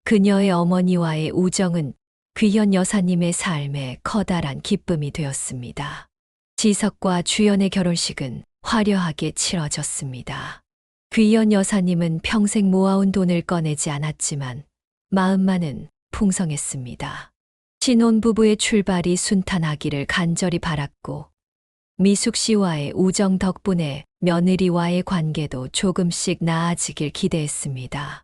C: 그녀의 어머니와의 우정은 귀현 여사님의 삶에 커다란 기쁨이 되었습니다. 지석과 주연의 결혼식은 화려하게 치러졌습니다. 귀현 여사님은 평생 모아온 돈을 꺼내지 않았지만 마음만은 풍성했습니다. 신혼부부의 출발이 순탄하기를 간절히 바랐고 미숙 씨와의 우정 덕분에 며느리와의 관계도 조금씩 나아지길 기대했습니다.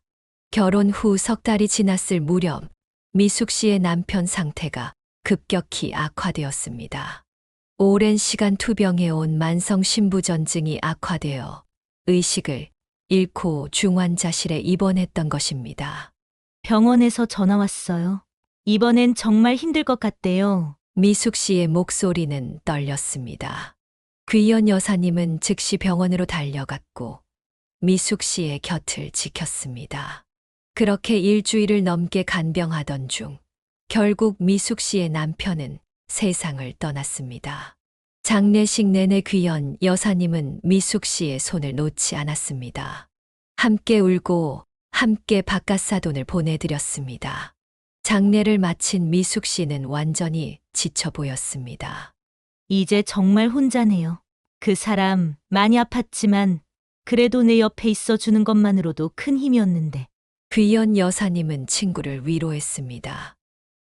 C: 결혼 후 석 달이 지났을 무렵 미숙 씨의 남편 상태가 급격히 악화되었습니다. 오랜 시간 투병해온 만성 신부전증이 악화되어 의식을 잃고 중환자실에 입원했던 것입니다.
K: 병원에서 전화 왔어요. 이번엔 정말 힘들 것 같대요.
C: 미숙 씨의 목소리는 떨렸습니다. 귀현 여사님은 즉시 병원으로 달려갔고 미숙 씨의 곁을 지켰습니다. 그렇게 일주일을 넘게 간병하던 중 결국 미숙 씨의 남편은 세상을 떠났습니다. 장례식 내내 귀현 여사님은 미숙 씨의 손을 놓지 않았습니다. 함께 울고 함께 바깥사돈을 보내드렸습니다. 장례를 마친 미숙 씨는 완전히 지쳐 보였습니다.
K: 이제 정말 혼자네요. 그 사람 많이 아팠지만 그래도 내 옆에 있어 주는 것만으로도 큰 힘이었는데.
C: 귀현 여사님은 친구를 위로했습니다.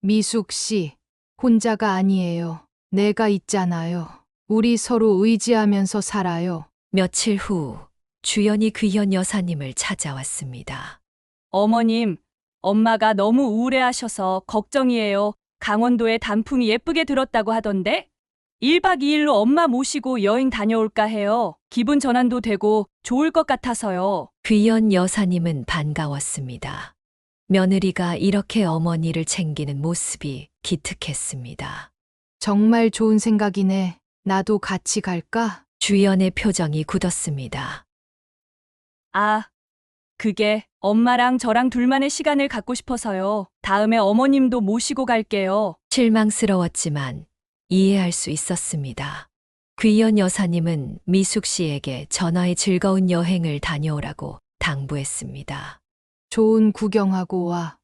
F: 미숙 씨, 혼자가 아니에요. 내가 있잖아요. 우리 서로 의지하면서 살아요.
C: 며칠 후 주연이 귀현 여사님을 찾아왔습니다.
B: 어머님, 엄마가 너무 우울해하셔서 걱정이에요. 강원도에 단풍이 예쁘게 들었다고 하던데? 1박 2일로 엄마 모시고 여행 다녀올까 해요. 기분 전환도 되고 좋을 것 같아서요.
C: 귀현 여사님은 반가웠습니다. 며느리가 이렇게 어머니를 챙기는 모습이 기특했습니다.
F: 정말 좋은 생각이네. 나도 같이 갈까?
C: 주연의 표정이 굳었습니다.
B: 아, 그게 엄마랑 저랑 둘만의 시간을 갖고 싶어서요. 다음에 어머님도 모시고 갈게요.
C: 실망스러웠지만 이해할 수 있었습니다. 귀현 여사님은 미숙 씨에게 전화에 즐거운 여행을 다녀오라고 당부했습니다.
F: 좋은 구경하고 와.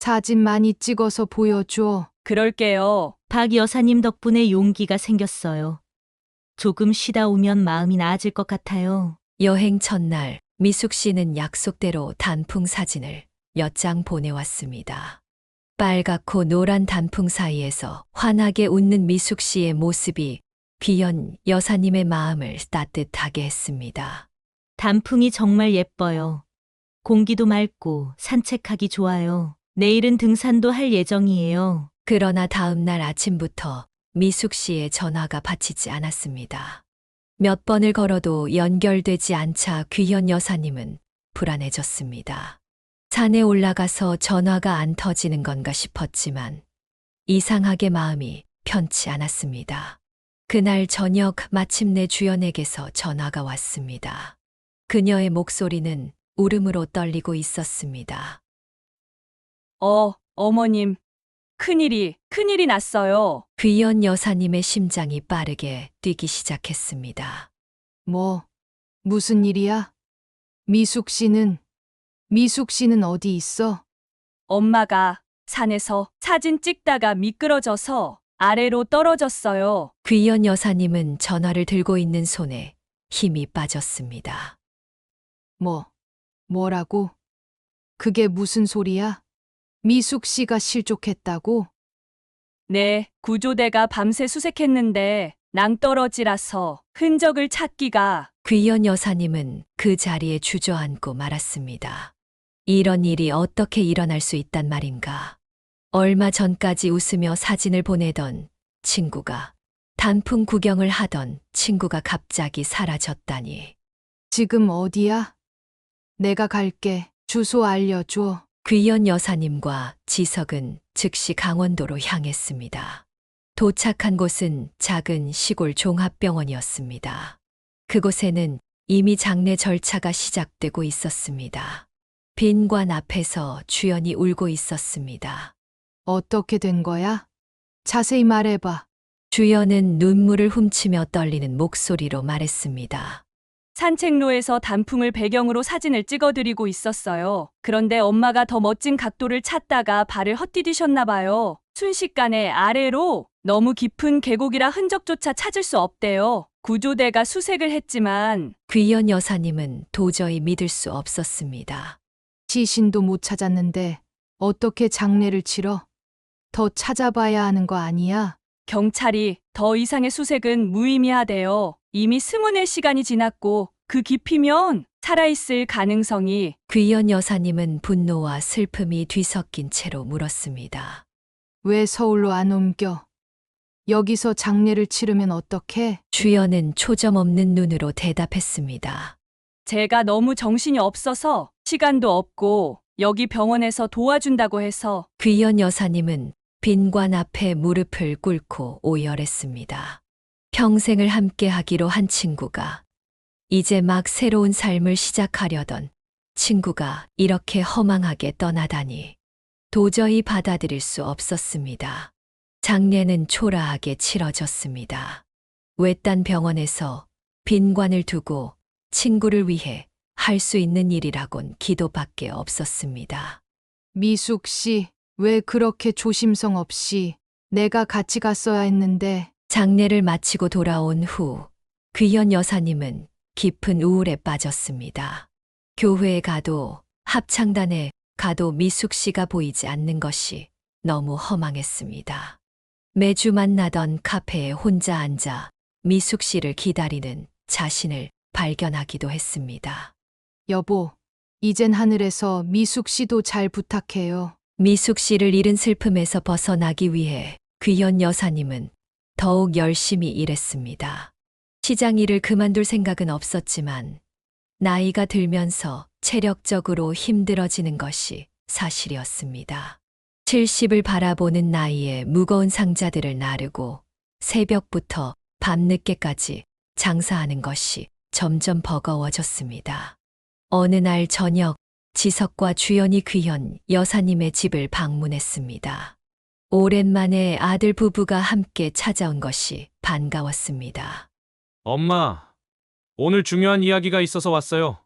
F: 사진 많이 찍어서 보여줘.
B: 그럴게요.
K: 박 여사님 덕분에 용기가 생겼어요. 조금 쉬다 오면 마음이 나아질 것 같아요.
C: 여행 첫날 미숙 씨는 약속대로 단풍 사진을 몇 장 보내왔습니다. 빨갛고 노란 단풍 사이에서 환하게 웃는 미숙 씨의 모습이 귀현 여사님의 마음을 따뜻하게 했습니다.
K: 단풍이 정말 예뻐요. 공기도 맑고 산책하기 좋아요. 내일은 등산도 할 예정이에요.
C: 그러나 다음 날 아침부터 미숙 씨의 전화가 받히지 않았습니다. 몇 번을 걸어도 연결되지 않자 귀현 여사님은 불안해졌습니다. 산에 올라가서 전화가 안 터지는 건가 싶었지만 이상하게 마음이 편치 않았습니다. 그날 저녁 마침내 주연에게서 전화가 왔습니다. 그녀의 목소리는 울음으로 떨리고 있었습니다.
B: 어머님. 큰일이 났어요.
C: 귀현 여사님의 심장이 빠르게 뛰기 시작했습니다.
F: 무슨 일이야? 미숙 씨는 어디 있어?
B: 엄마가 산에서 사진 찍다가 미끄러져서 아래로 떨어졌어요.
C: 귀현 여사님은 전화를 들고 있는 손에 힘이 빠졌습니다.
F: 뭐라고? 그게 무슨 소리야? 미숙 씨가 실족했다고?
B: 네, 구조대가 밤새 수색했는데 낭떠러지라서 흔적을 찾기가.
C: 귀현 여사님은 그 자리에 주저앉고 말았습니다. 이런 일이 어떻게 일어날 수 있단 말인가. 얼마 전까지 웃으며 사진을 보내던 친구가, 단풍 구경을 하던 친구가 갑자기 사라졌다니.
F: 지금 어디야? 내가 갈게. 주소 알려줘.
C: 귀현 여사님과 지석은 즉시 강원도로 향했습니다. 도착한 곳은 작은 시골 종합병원이었습니다. 그곳에는 이미 장례 절차가 시작되고 있었습니다. 빈관 앞에서 주연이 울고 있었습니다.
F: 어떻게 된 거야? 자세히 말해봐.
C: 주연은 눈물을 훔치며 떨리는 목소리로 말했습니다.
B: 산책로에서 단풍을 배경으로 사진을 찍어드리고 있었어요. 그런데 엄마가 더 멋진 각도를 찾다가 발을 헛디디셨나 봐요. 순식간에 아래로 너무 깊은 계곡이라 흔적조차 찾을 수 없대요. 구조대가 수색을 했지만.
C: 귀현 여사님은 도저히 믿을 수 없었습니다.
F: 시신도 못 찾았는데 어떻게 장례를 치러? 더 찾아봐야 하는 거 아니야?
B: 경찰이 더 이상의 수색은 무의미하대요. 이미 스문의 시간이 지났고 그 깊이면 살아있을 가능성이.
C: 귀현 여사님은 분노와 슬픔이 뒤섞인 채로 물었습니다.
F: 왜 서울로 안 옮겨? 여기서 장례를 치르면 어떡해?
C: 주연은 초점 없는 눈으로 대답했습니다.
B: 제가 너무 정신이 없어서 시간도 없고 여기 병원에서 도와준다고 해서.
C: 귀현 여사님은 빈관 앞에 무릎을 꿇고 오열했습니다. 평생을 함께 하기로 한 친구가, 이제 막 새로운 삶을 시작하려던 친구가 이렇게 허망하게 떠나다니 도저히 받아들일 수 없었습니다. 장례는 초라하게 치러졌습니다. 외딴 병원에서 빈관을 두고 친구를 위해 할 수 있는 일이라곤 기도밖에 없었습니다.
F: 미숙 씨, 왜 그렇게 조심성 없이? 내가 같이 갔어야 했는데.
C: 장례를 마치고 돌아온 후 귀현 여사님은 깊은 우울에 빠졌습니다. 교회에 가도 합창단에 가도 미숙 씨가 보이지 않는 것이 너무 허망했습니다. 매주 만나던 카페에 혼자 앉아 미숙 씨를 기다리는 자신을 발견하기도 했습니다.
F: 여보, 이젠 하늘에서 미숙 씨도 잘 부탁해요.
C: 미숙 씨를 잃은 슬픔에서 벗어나기 위해 귀현 여사님은 더욱 열심히 일했습니다. 시장 일을 그만둘 생각은 없었지만 나이가 들면서 체력적으로 힘들어지는 것이 사실이었습니다. 70을 바라보는 나이에 무거운 상자들을 나르고 새벽부터 밤늦게까지 장사하는 것이 점점 버거워졌습니다. 어느 날 저녁 지석과 주연이 귀현 여사님의 집을 방문했습니다. 오랜만에 아들 부부가 함께 찾아온 것이 반가웠습니다.
A: 엄마, 오늘 중요한 이야기가 있어서 왔어요.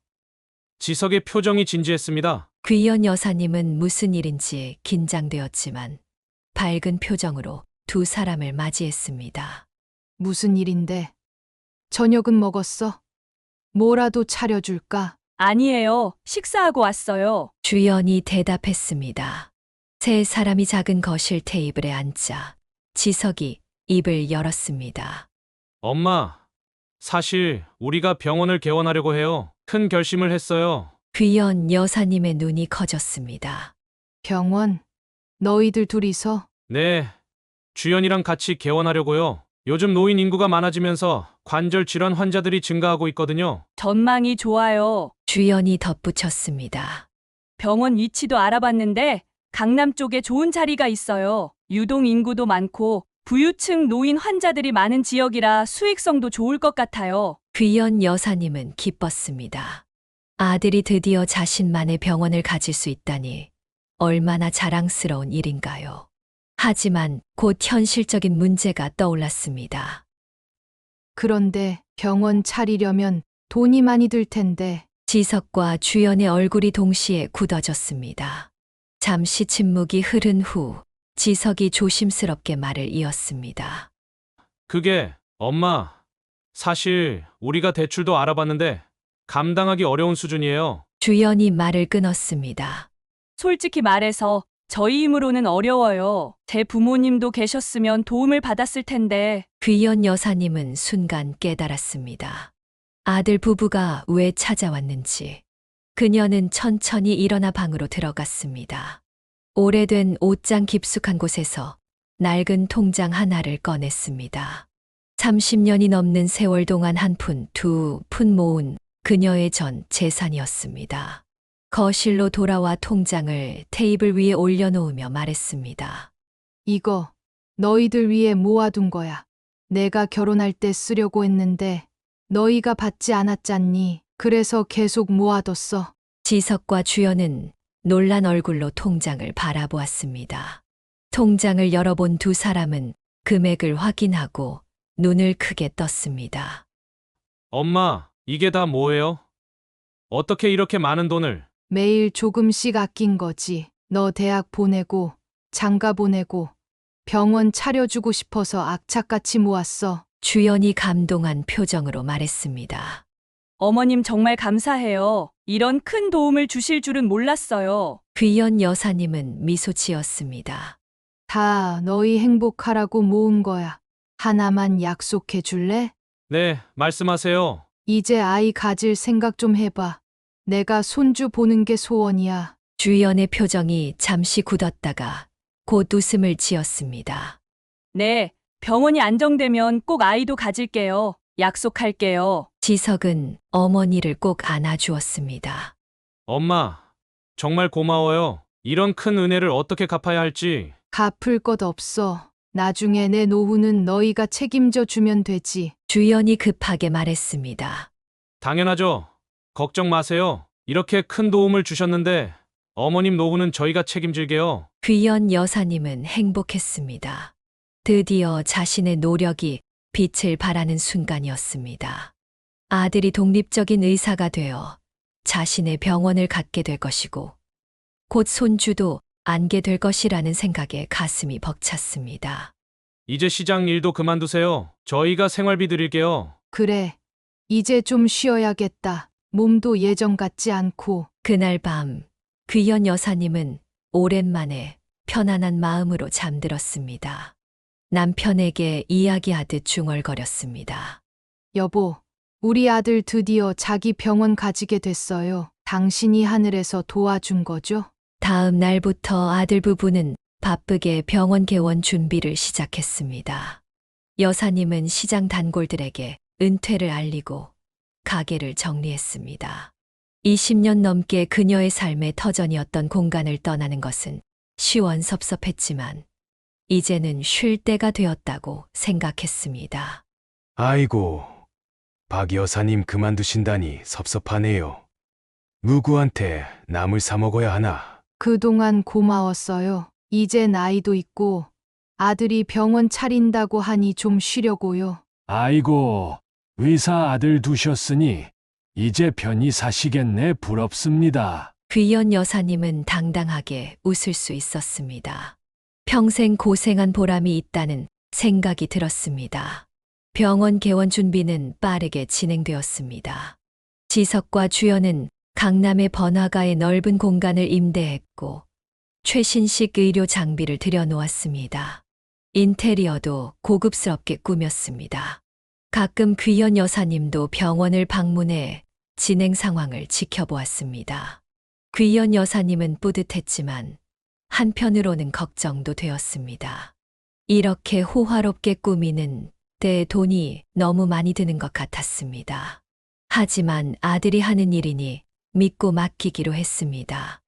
A: 지석의 표정이 진지했습니다.
C: 귀현 여사님은 무슨 일인지 긴장되었지만 밝은 표정으로 두 사람을 맞이했습니다.
F: 무슨 일인데? 저녁은 먹었어? 뭐라도 차려줄까?
B: 아니에요. 식사하고 왔어요.
C: 주연이 대답했습니다. 세 사람이 작은 거실 테이블에 앉자 지석이 입을 열었습니다.
A: 엄마, 사실 우리가 병원을 개원하려고 해요. 큰 결심을 했어요.
C: 귀현 여사님의 눈이 커졌습니다.
F: 병원? 너희들 둘이서?
A: 네, 주연이랑 같이 개원하려고요. 요즘 노인 인구가 많아지면서 관절 질환 환자들이 증가하고 있거든요.
B: 전망이 좋아요.
C: 주연이 덧붙였습니다.
B: 병원 위치도 알아봤는데 강남 쪽에 좋은 자리가 있어요. 유동 인구도 많고 부유층 노인 환자들이 많은 지역이라 수익성도 좋을 것 같아요.
C: 귀연 여사님은 기뻤습니다. 아들이 드디어 자신만의 병원을 가질 수 있다니 얼마나 자랑스러운 일인가요. 하지만 곧 현실적인 문제가 떠올랐습니다.
F: 그런데 병원 차리려면 돈이 많이 들 텐데.
C: 지석과 주연의 얼굴이 동시에 굳어졌습니다. 잠시 침묵이 흐른 후 지석이 조심스럽게 말을 이었습니다.
A: 그게, 엄마, 사실 우리가 대출도 알아봤는데 감당하기 어려운 수준이에요.
C: 주연이 말을 끊었습니다.
B: 솔직히 말해서 저희 힘으로는 어려워요. 제 부모님도 계셨으면 도움을 받았을 텐데.
C: 귀연 여사님은 순간 깨달았습니다. 아들 부부가 왜 찾아왔는지. 그녀는 천천히 일어나 방으로 들어갔습니다. 오래된 옷장 깊숙한 곳에서 낡은 통장 하나를 꺼냈습니다. 30년이 넘는 세월 동안 한 푼, 두 푼 모은 그녀의 전 재산이었습니다. 거실로 돌아와 통장을 테이블 위에 올려놓으며 말했습니다.
F: 이거 너희들 위해 모아둔 거야. 내가 결혼할 때 쓰려고 했는데 너희가 받지 않았잖니. 그래서 계속 모아뒀어.
C: 지석과 주연은 놀란 얼굴로 통장을 바라보았습니다. 통장을 열어본 두 사람은 금액을 확인하고 눈을 크게 떴습니다.
A: 엄마, 이게 다 뭐예요? 어떻게 이렇게 많은 돈을?
F: 매일 조금씩 아낀 거지. 너 대학 보내고 장가 보내고 병원 차려주고 싶어서 악착같이 모았어.
C: 주연이 감동한 표정으로 말했습니다.
B: 어머님 정말 감사해요. 이런 큰 도움을 주실 줄은 몰랐어요.
C: 귀연 여사님은 미소 지었습니다.
F: 다 너희 행복하라고 모은 거야. 하나만 약속해 줄래?
A: 네, 말씀하세요.
F: 이제 아이 가질 생각 좀 해봐. 내가 손주 보는 게 소원이야.
C: 주연의 표정이 잠시 굳었다가 곧 웃음을 지었습니다.
B: 네, 병원이 안정되면 꼭 아이도 가질게요. 약속할게요.
C: 지석은 어머니를 꼭 안아주었습니다.
A: 엄마, 정말 고마워요. 이런 큰 은혜를 어떻게 갚아야 할지.
F: 갚을 것 없어. 나중에 내 노후는 너희가 책임져 주면 되지.
C: 주연이 급하게 말했습니다.
A: 당연하죠. 걱정 마세요. 이렇게 큰 도움을 주셨는데 어머님 노후는 저희가 책임질게요.
C: 귀연 여사님은 행복했습니다. 드디어 자신의 노력이 빛을 발하는 순간이었습니다. 아들이 독립적인 의사가 되어 자신의 병원을 갖게 될 것이고 곧 손주도 안게 될 것이라는 생각에 가슴이 벅찼습니다.
A: 이제 시장 일도 그만두세요. 저희가 생활비 드릴게요.
F: 그래. 이제 좀 쉬어야겠다. 몸도 예전 같지 않고.
C: 그날 밤 귀연 여사님은 오랜만에 편안한 마음으로 잠들었습니다. 남편에게 이야기하듯 중얼거렸습니다.
F: 여보, 우리 아들 드디어 자기 병원 가지게 됐어요. 당신이 하늘에서 도와준 거죠?
C: 다음 날부터 아들 부부는 바쁘게 병원 개원 준비를 시작했습니다. 여사님은 시장 단골들에게 은퇴를 알리고 가게를 정리했습니다. 20년 넘게 그녀의 삶의 터전이었던 공간을 떠나는 것은 시원섭섭했지만 이제는 쉴 때가 되었다고 생각했습니다.
H: 아이고, 박 여사님 그만두신다니 섭섭하네요. 누구한테 남을 사 먹어야 하나?
F: 그동안 고마웠어요. 이제 나이도 있고 아들이 병원 차린다고 하니 좀 쉬려고요.
L: 아이고, 의사 아들 두셨으니 이제 편히 사시겠네. 부럽습니다.
C: 귀연 여사님은 당당하게 웃을 수 있었습니다. 평생 고생한 보람이 있다는 생각이 들었습니다. 병원 개원 준비는 빠르게 진행되었습니다. 지석과 주연은 강남의 번화가의 넓은 공간을 임대했고 최신식 의료 장비를 들여놓았습니다. 인테리어도 고급스럽게 꾸몄습니다. 가끔 귀연 여사님도 병원을 방문해 진행 상황을 지켜보았습니다. 귀연 여사님은 뿌듯했지만 한편으로는 걱정도 되었습니다. 이렇게 호화롭게 꾸미는 때 돈이 너무 많이 드는 것 같았습니다. 하지만 아들이 하는 일이니 믿고 맡기기로 했습니다.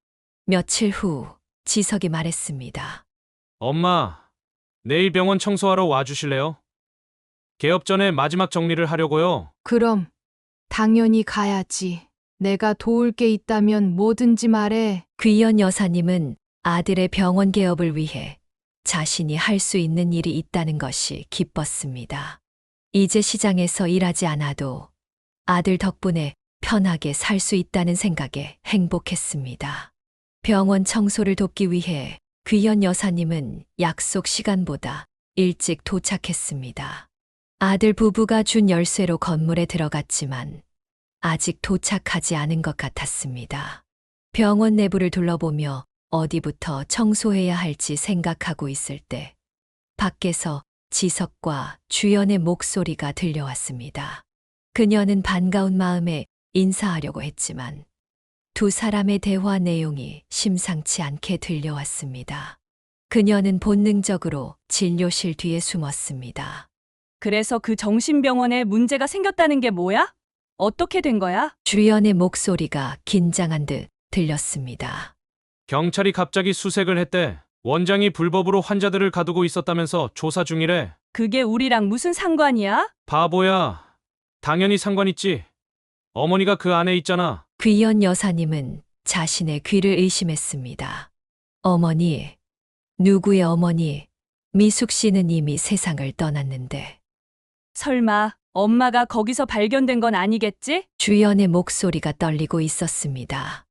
C: 며칠 후 지석이 말했습니다.
A: 엄마, 내일 병원 청소하러 와주실래요? 개업 전에 마지막 정리를 하려고요.
F: 그럼 당연히 가야지. 내가 도울 게 있다면 뭐든지 말해.
C: 귀연 여사님은 아들의 병원 개업을 위해 자신이 할 수 있는 일이 있다는 것이 기뻤습니다. 이제 시장에서 일하지 않아도 아들 덕분에 편하게 살 수 있다는 생각에 행복했습니다. 병원 청소를 돕기 위해 귀연 여사님은 약속 시간보다 일찍 도착했습니다. 아들 부부가 준 열쇠로 건물에 들어갔지만 아직 도착하지 않은 것 같았습니다. 병원 내부를 둘러보며 어디부터 청소해야 할지 생각하고 있을 때 밖에서 지석과 주연의 목소리가 들려왔습니다. 그녀는 반가운 마음에 인사하려고 했지만 두 사람의 대화 내용이 심상치 않게 들려왔습니다. 그녀는 본능적으로 진료실 뒤에 숨었습니다.
B: 그래서 그 정신병원에 문제가 생겼다는 게 뭐야? 어떻게 된 거야?
C: 주연의 목소리가 긴장한 듯 들렸습니다.
A: 경찰이 갑자기 수색을 했대. 원장이 불법으로 환자들을 가두고 있었다면서 조사 중이래.
B: 그게 우리랑 무슨 상관이야?
A: 바보야. 당연히 상관 있지. 어머니가 그 안에 있잖아.
C: 귀연 여사님은 자신의 귀를 의심했습니다. 어머니, 누구의 어머니? 미숙 씨는 이미 세상을 떠났는데.
B: 설마 엄마가 거기서 발견된 건 아니겠지?
C: 주연의 목소리가 떨리고 있었습니다.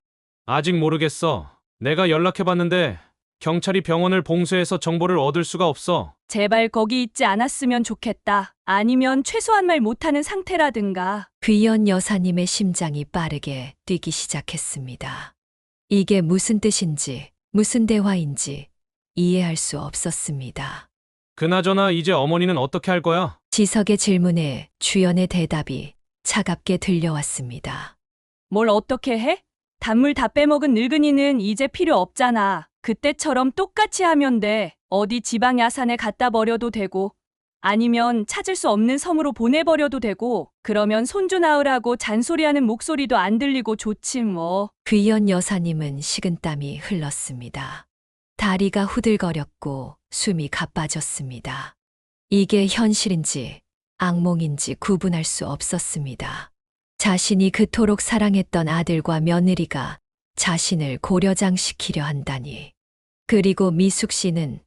A: 아직 모르겠어. 내가 연락해봤는데 경찰이 병원을 봉쇄해서 정보를 얻을 수가 없어.
B: 제발 거기 있지 않았으면 좋겠다. 아니면 최소한 말 못하는 상태라든가.
C: 귀연 여사님의 심장이 빠르게 뛰기 시작했습니다. 이게 무슨 뜻인지, 무슨 대화인지 이해할 수 없었습니다.
A: 그나저나 이제 어머니는 어떻게 할 거야?
C: 지석의 질문에 주연의 대답이 차갑게 들려왔습니다.
B: 뭘 어떻게 해? 단물 다 빼먹은 늙은이는 이제 필요 없잖아. 그때처럼 똑같이 하면 돼. 어디 지방 야산에 갖다 버려도 되고 아니면 찾을 수 없는 섬으로 보내버려도 되고 그러면 손주 낳으라고 잔소리하는 목소리도 안 들리고 좋지 뭐.
C: 귀연 여사님은 식은땀이 흘렀습니다. 다리가 후들거렸고 숨이 가빠졌습니다. 이게 현실인지 악몽인지 구분할 수 없었습니다. 자신이 그토록 사랑했던 아들과 며느리가 자신을 고려장시키려 한다니. 그리고 미숙 씨는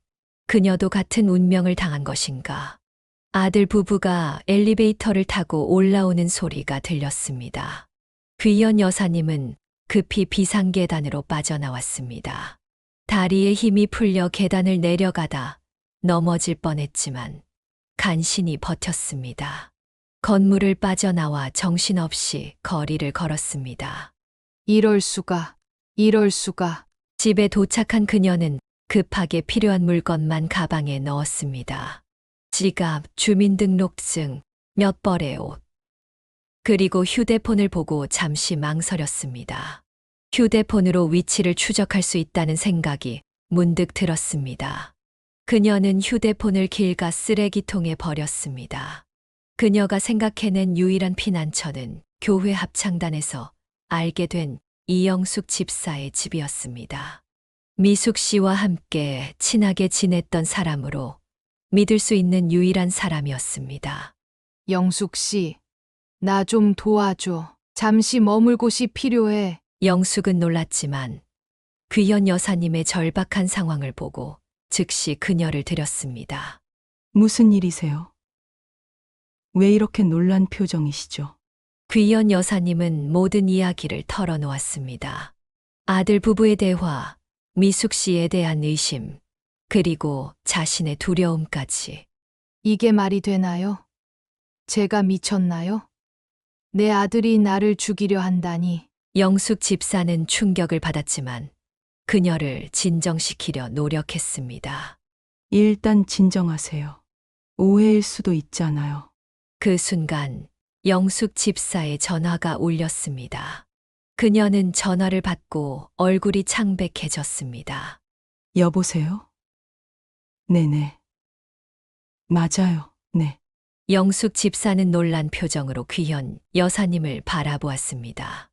C: 그녀도 같은 운명을 당한 것인가. 아들 부부가 엘리베이터를 타고 올라오는 소리가 들렸습니다. 귀연 여사님은 급히 비상계단으로 빠져나왔습니다. 다리에 힘이 풀려 계단을 내려가다 넘어질 뻔했지만 간신히 버텼습니다. 건물을 빠져나와 정신없이 거리를 걸었습니다.
F: 이럴 수가.
C: 집에 도착한 그녀는 급하게 필요한 물건만 가방에 넣었습니다. 지갑, 주민등록증, 몇 벌의 옷. 그리고 휴대폰을 보고 잠시 망설였습니다. 휴대폰으로 위치를 추적할 수 있다는 생각이 문득 들었습니다. 그녀는 휴대폰을 길가 쓰레기통에 버렸습니다. 그녀가 생각해낸 유일한 피난처는 교회 합창단에서 알게 된 이영숙 집사의 집이었습니다. 미숙 씨와 함께 친하게 지냈던 사람으로 믿을 수 있는 유일한 사람이었습니다.
F: 영숙 씨, 나 좀 도와줘. 잠시 머물 곳이 필요해.
C: 영숙은 놀랐지만 귀연 여사님의 절박한 상황을 보고 즉시 그녀를 들였습니다.
D: 무슨 일이세요? 왜 이렇게 놀란 표정이시죠?
C: 귀연 여사님은 모든 이야기를 털어놓았습니다. 아들 부부의 대화, 미숙 씨에 대한 의심, 그리고 자신의 두려움까지.
F: 이게 말이 되나요? 제가 미쳤나요? 내 아들이 나를 죽이려 한다니.
C: 영숙 집사는 충격을 받았지만 그녀를 진정시키려 노력했습니다.
D: 일단 진정하세요. 오해일 수도 있잖아요.
C: 그 순간 영숙 집사의 전화가 울렸습니다. 그녀는 전화를 받고 얼굴이 창백해졌습니다.
D: 여보세요? 네네. 맞아요. 네.
C: 영숙 집사는 놀란 표정으로 귀현 여사님을 바라보았습니다.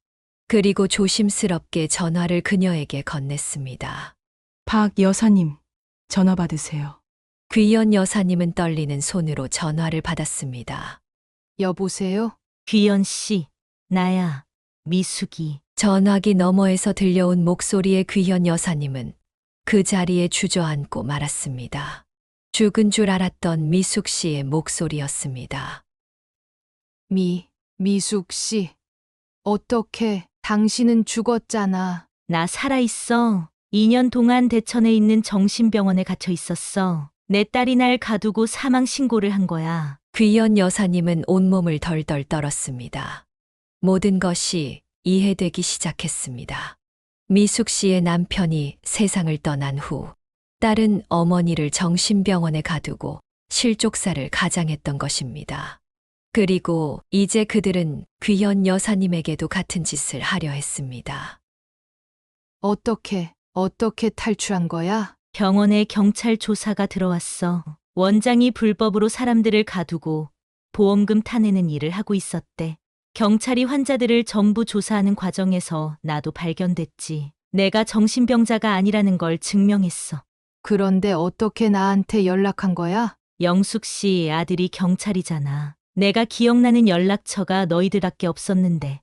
C: 그리고 조심스럽게 전화를 그녀에게 건넸습니다.
D: 박 여사님, 전화 받으세요.
C: 귀현 여사님은 떨리는 손으로 전화를 받았습니다.
F: 여보세요?
K: 귀연 씨, 나야, 미숙이.
C: 전화기 너머에서 들려온 목소리의 귀현 여사님은 그 자리에 주저앉고 말았습니다. 죽은 줄 알았던 미숙 씨의 목소리였습니다.
F: 미숙 씨. 어떻게 당신은 죽었잖아.
K: 나 살아있어. 2년 동안 대천에 있는 정신병원에 갇혀 있었어. 내 딸이 날 가두고 사망 신고를 한 거야.
C: 귀현 여사님은 온몸을 덜덜 떨었습니다. 모든 것이 이해되기 시작했습니다. 미숙 씨의 남편이 세상을 떠난 후 딸은 어머니를 정신병원에 가두고 실족사를 가장했던 것입니다. 그리고 이제 그들은 귀현 여사님에게도 같은 짓을 하려 했습니다.
F: 어떻게 탈출한 거야?
K: 병원에 경찰 조사가 들어왔어. 원장이 불법으로 사람들을 가두고 보험금 타내는 일을 하고 있었대. 경찰이 환자들을 전부 조사하는 과정에서 나도 발견됐지. 내가 정신병자가 아니라는 걸 증명했어.
F: 그런데 어떻게 나한테 연락한 거야?
K: 영숙 씨 아들이 경찰이잖아. 내가 기억나는 연락처가 너희들밖에 없었는데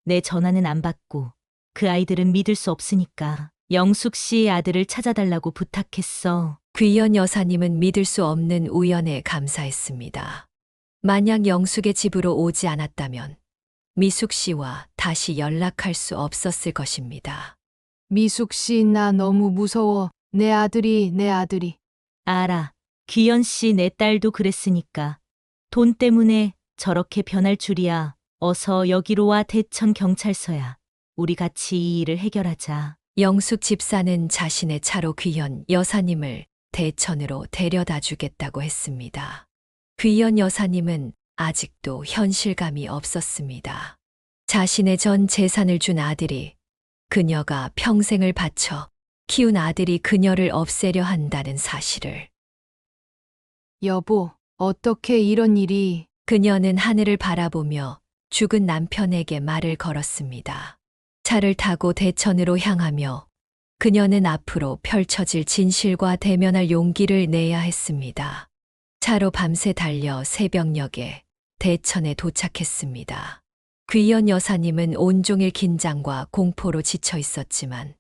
K: 내 전화는 안 받고 그 아이들은 믿을 수 없으니까 영숙 씨 아들을 찾아달라고 부탁했어.
C: 귀현 여사님은 믿을 수 없는 우연에 감사했습니다. 만약 영숙의 집으로 오지 않았다면 미숙 씨와 다시 연락할 수 없었을 것입니다.
F: 미숙 씨, 나 너무 무서워. 내 아들이.
K: 알아. 귀연 씨 내 딸도 그랬으니까. 돈 때문에 저렇게 변할 줄이야. 어서 여기로 와. 대천 경찰서야. 우리 같이 이 일을 해결하자.
C: 영숙 집사는 자신의 차로 귀현 여사님을 대천으로 데려다 주겠다고 했습니다. 귀현 여사님은 아직도 현실감이 없었습니다. 자신의 전 재산을 준 아들이, 그녀가 평생을 바쳐 키운 아들이 그녀를 없애려 한다는 사실을.
F: 여보, 어떻게 이런 일이.
C: 그녀는 하늘을 바라보며 죽은 남편에게 말을 걸었습니다. 차를 타고 대천으로 향하며 그녀는 앞으로 펼쳐질 진실과 대면할 용기를 내야 했습니다. 차로 밤새 달려 새벽녘에 대천에 도착했습니다. 귀연 여사님은 온종일 긴장과 공포로 지쳐 있었지만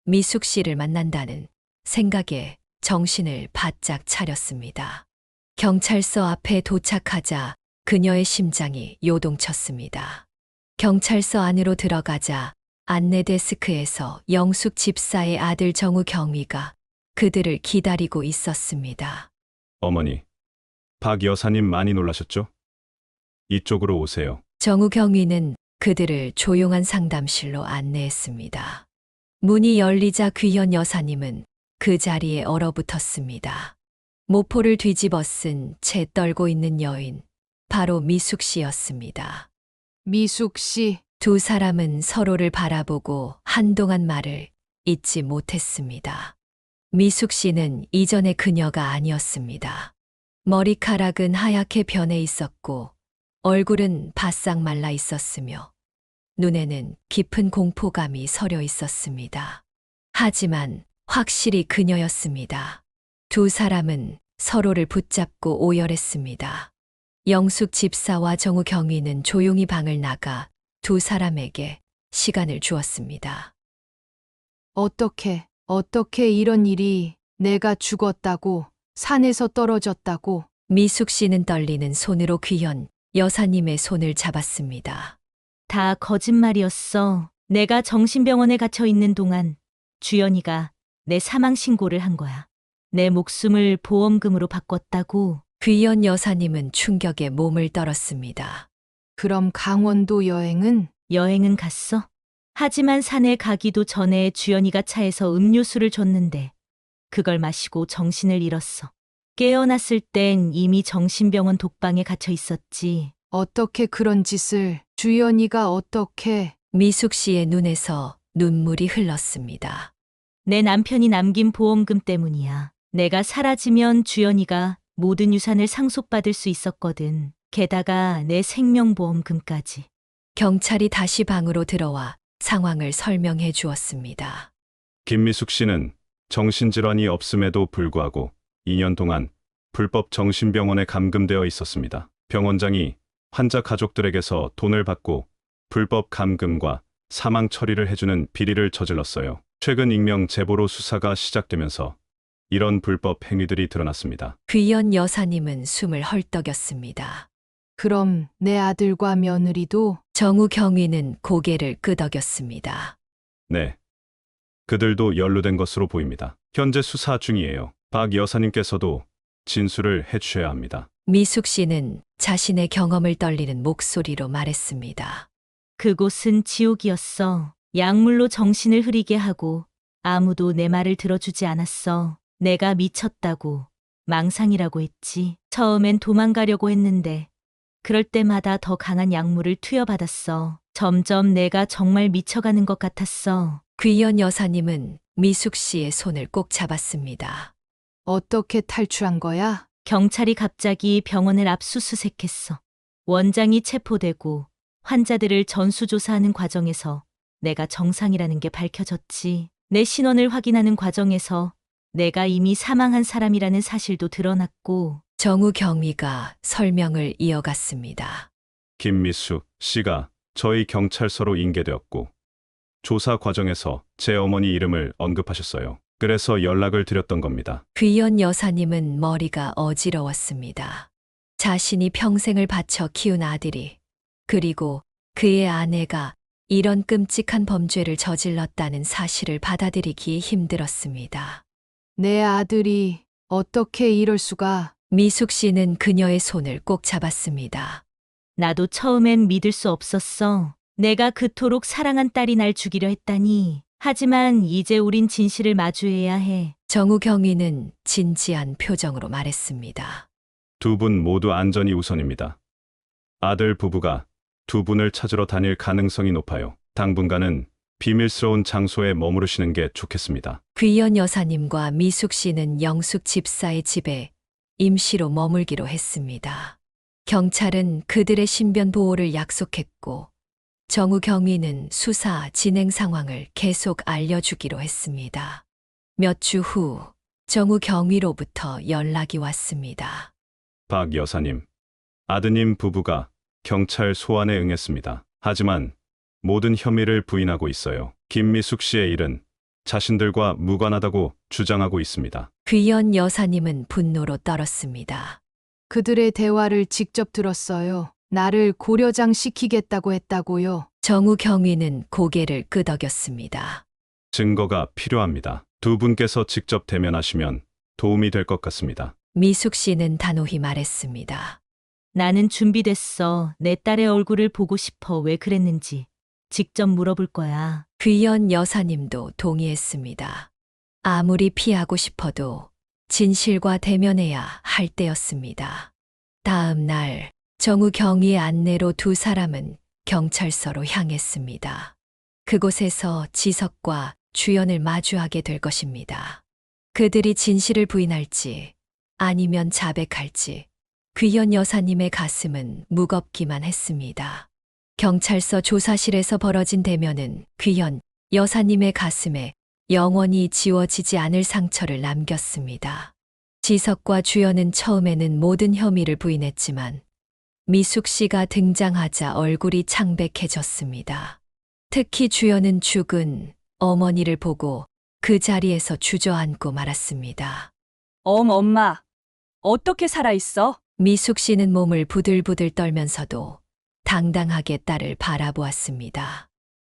C: 미숙 씨를 만난다는 생각에 정신을 바짝 차렸습니다. 경찰서 앞에 도착하자 그녀의 심장이 요동쳤습니다. 경찰서 안으로 들어가자 안내 데스크에서 영숙 집사의 아들 정우 경위가 그들을 기다리고 있었습니다.
M: 어머니, 박 여사님 많이 놀라셨죠? 이쪽으로 오세요.
C: 정우 경위는 그들을 조용한 상담실로 안내했습니다. 문이 열리자 귀현 여사님은 그 자리에 얼어붙었습니다. 모포를 뒤집어 쓴 채 떨고 있는 여인, 바로 미숙 씨였습니다.
F: 미숙 씨.
C: 두 사람은 서로를 바라보고 한동안 말을 잇지 못했습니다. 미숙 씨는 이전의 그녀가 아니었습니다. 머리카락은 하얗게 변해 있었고 얼굴은 바싹 말라 있었으며 눈에는 깊은 공포감이 서려 있었습니다. 하지만 확실히 그녀였습니다. 두 사람은 서로를 붙잡고 오열했습니다. 영숙 집사와 정우 경위는 조용히 방을 나가 두 사람에게 시간을 주었습니다.
F: 어떻게 이런 일이. 내가 죽었다고, 산에서 떨어졌다고.
C: 미숙 씨는 떨리는 손으로 귀현 여사님의 손을 잡았습니다.
K: 다 거짓말이었어. 내가 정신병원에 갇혀 있는 동안 주연이가 내 사망 신고를 한 거야. 내 목숨을 보험금으로 바꿨다고.
C: 귀현 여사님은 충격에 몸을 떨었습니다.
F: 그럼 강원도 여행은?
K: 여행은 갔어. 하지만 산에 가기도 전에 주연이가 차에서 음료수를 줬는데 그걸 마시고 정신을 잃었어. 깨어났을 땐 이미 정신병원 독방에 갇혀 있었지.
F: 어떻게 그런 짓을. 주연이가 어떻게.
C: 미숙 씨의 눈에서 눈물이 흘렀습니다.
K: 내 남편이 남긴 보험금 때문이야. 내가 사라지면 주연이가 모든 유산을 상속받을 수 있었거든. 게다가 내 생명보험금까지.
C: 경찰이 다시 방으로 들어와 상황을 설명해 주었습니다.
M: 김미숙 씨는 정신질환이 없음에도 불구하고 2년 동안 불법 정신병원에 감금되어 있었습니다. 병원장이 환자 가족들에게서 돈을 받고 불법 감금과 사망 처리를 해주는 비리를 저질렀어요. 최근 익명 제보로 수사가 시작되면서 이런 불법 행위들이 드러났습니다.
C: 귀연 여사님은 숨을 헐떡였습니다.
F: 그럼 내 아들과 며느리도
C: 정우 경위는 고개를 끄덕였습니다.
M: 네. 그들도 연루된 것으로 보입니다. 현재 수사 중이에요. 박 여사님께서도 진술을 해주셔야 합니다.
C: 미숙 씨는 자신의 경험을 떨리는 목소리로 말했습니다.
K: 그곳은 지옥이었어. 약물로 정신을 흐리게 하고 아무도 내 말을 들어주지 않았어. 내가 미쳤다고, 망상이라고 했지. 처음엔 도망가려고 했는데 그럴 때마다 더 강한 약물을 투여받았어. 점점 내가 정말 미쳐가는 것 같았어.
C: 귀연 여사님은 미숙 씨의 손을 꼭 잡았습니다.
F: 어떻게 탈출한 거야?
K: 경찰이 갑자기 병원을 압수수색했어. 원장이 체포되고 환자들을 전수조사하는 과정에서 내가 정상이라는 게 밝혀졌지. 내 신원을 확인하는 과정에서 내가 이미 사망한 사람이라는 사실도 드러났고.
C: 정우 경위가 설명을 이어갔습니다.
M: 김미숙 씨가 저희 경찰서로 인계되었고 조사 과정에서 제 어머니 이름을 언급하셨어요. 그래서 연락을 드렸던 겁니다.
C: 귀연 여사님은 머리가 어지러웠습니다. 자신이 평생을 바쳐 키운 아들이, 그리고 그의 아내가 이런 끔찍한 범죄를 저질렀다는 사실을 받아들이기 힘들었습니다.
F: 내 아들이 어떻게 이럴 수가?
C: 미숙 씨는 그녀의 손을 꼭 잡았습니다.
K: 나도 처음엔 믿을 수 없었어. 내가 그토록 사랑한 딸이 날 죽이려 했다니. 하지만 이제 우린 진실을 마주해야 해.
C: 정우 경위는 진지한 표정으로 말했습니다.
M: 두 분 모두 안전이 우선입니다. 아들 부부가 두 분을 찾으러 다닐 가능성이 높아요. 당분간은 비밀스러운 장소에 머무르시는 게 좋겠습니다.
C: 귀연 여사님과 미숙 씨는 영숙 집사의 집에 임시로 머물기로 했습니다. 경찰은 그들의 신변 보호를 약속했고 정우 경위는 수사 진행 상황을 계속 알려주기로 했습니다. 몇 주 후 정우 경위로부터 연락이 왔습니다.
M: 박 여사님, 아드님 부부가 경찰 소환에 응했습니다. 하지만 모든 혐의를 부인하고 있어요. 김미숙 씨의 일은 자신들과 무관하다고 주장하고 있습니다.
C: 귀연 여사님은 분노로 떨었습니다.
F: 그들의 대화를 직접 들었어요. 나를 고려장 시키겠다고 했다고요.
C: 정우 경위는 고개를 끄덕였습니다.
M: 증거가 필요합니다. 두 분께서 직접 대면하시면 도움이 될 것 같습니다.
C: 미숙 씨는 단호히 말했습니다.
K: 나는 준비됐어. 내 딸의 얼굴을 보고 싶어. 왜 그랬는지 직접 물어볼 거야.
C: 귀연 여사님도 동의했습니다. 아무리 피하고 싶어도 진실과 대면해야 할 때였습니다. 다음 날 정우 경위의 안내로 두 사람은 경찰서로 향했습니다. 그곳에서 지석과 주연을 마주하게 될 것입니다. 그들이 진실을 부인할지 아니면 자백할지 귀연 여사님의 가슴은 무겁기만 했습니다. 경찰서 조사실에서 벌어진 대면은 귀연 여사님의 가슴에 영원히 지워지지 않을 상처를 남겼습니다. 지석과 주연은 처음에는 모든 혐의를 부인했지만 미숙 씨가 등장하자 얼굴이 창백해졌습니다. 특히 주연은 죽은 어머니를 보고 그 자리에서 주저앉고 말았습니다.
B: 엄마, 어떻게 살아있어?
C: 미숙 씨는 몸을 부들부들 떨면서도 당당하게 딸을 바라보았습니다.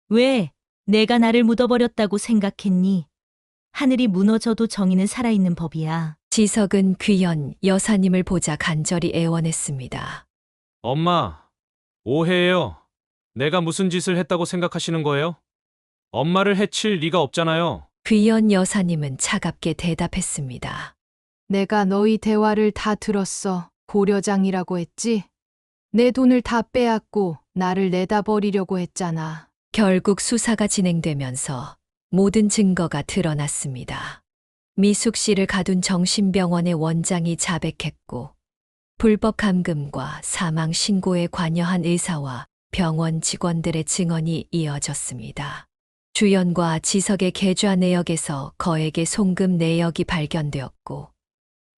K: 왜 내가 나를 묻어버렸다고 생각했니? 하늘이 무너져도 정의는 살아있는 법이야.
C: 지석은 귀연 여사님을 보자 간절히 애원했습니다.
A: 엄마, 오해예요. 내가 무슨 짓을 했다고 생각하시는 거예요? 엄마를 해칠 리가 없잖아요.
C: 귀연 여사님은 차갑게 대답했습니다.
F: 내가 너희 대화를 다 들었어. 고려장이라고 했지? 내 돈을 다 빼앗고 나를 내다 버리려고 했잖아.
C: 결국 수사가 진행되면서 모든 증거가 드러났습니다. 미숙 씨를 가둔 정신병원의 원장이 자백했고, 불법 감금과 사망 신고에 관여한 의사와 병원 직원들의 증언이 이어졌습니다. 주연과 지석의 계좌 내역에서 거액의 송금 내역이 발견되었고,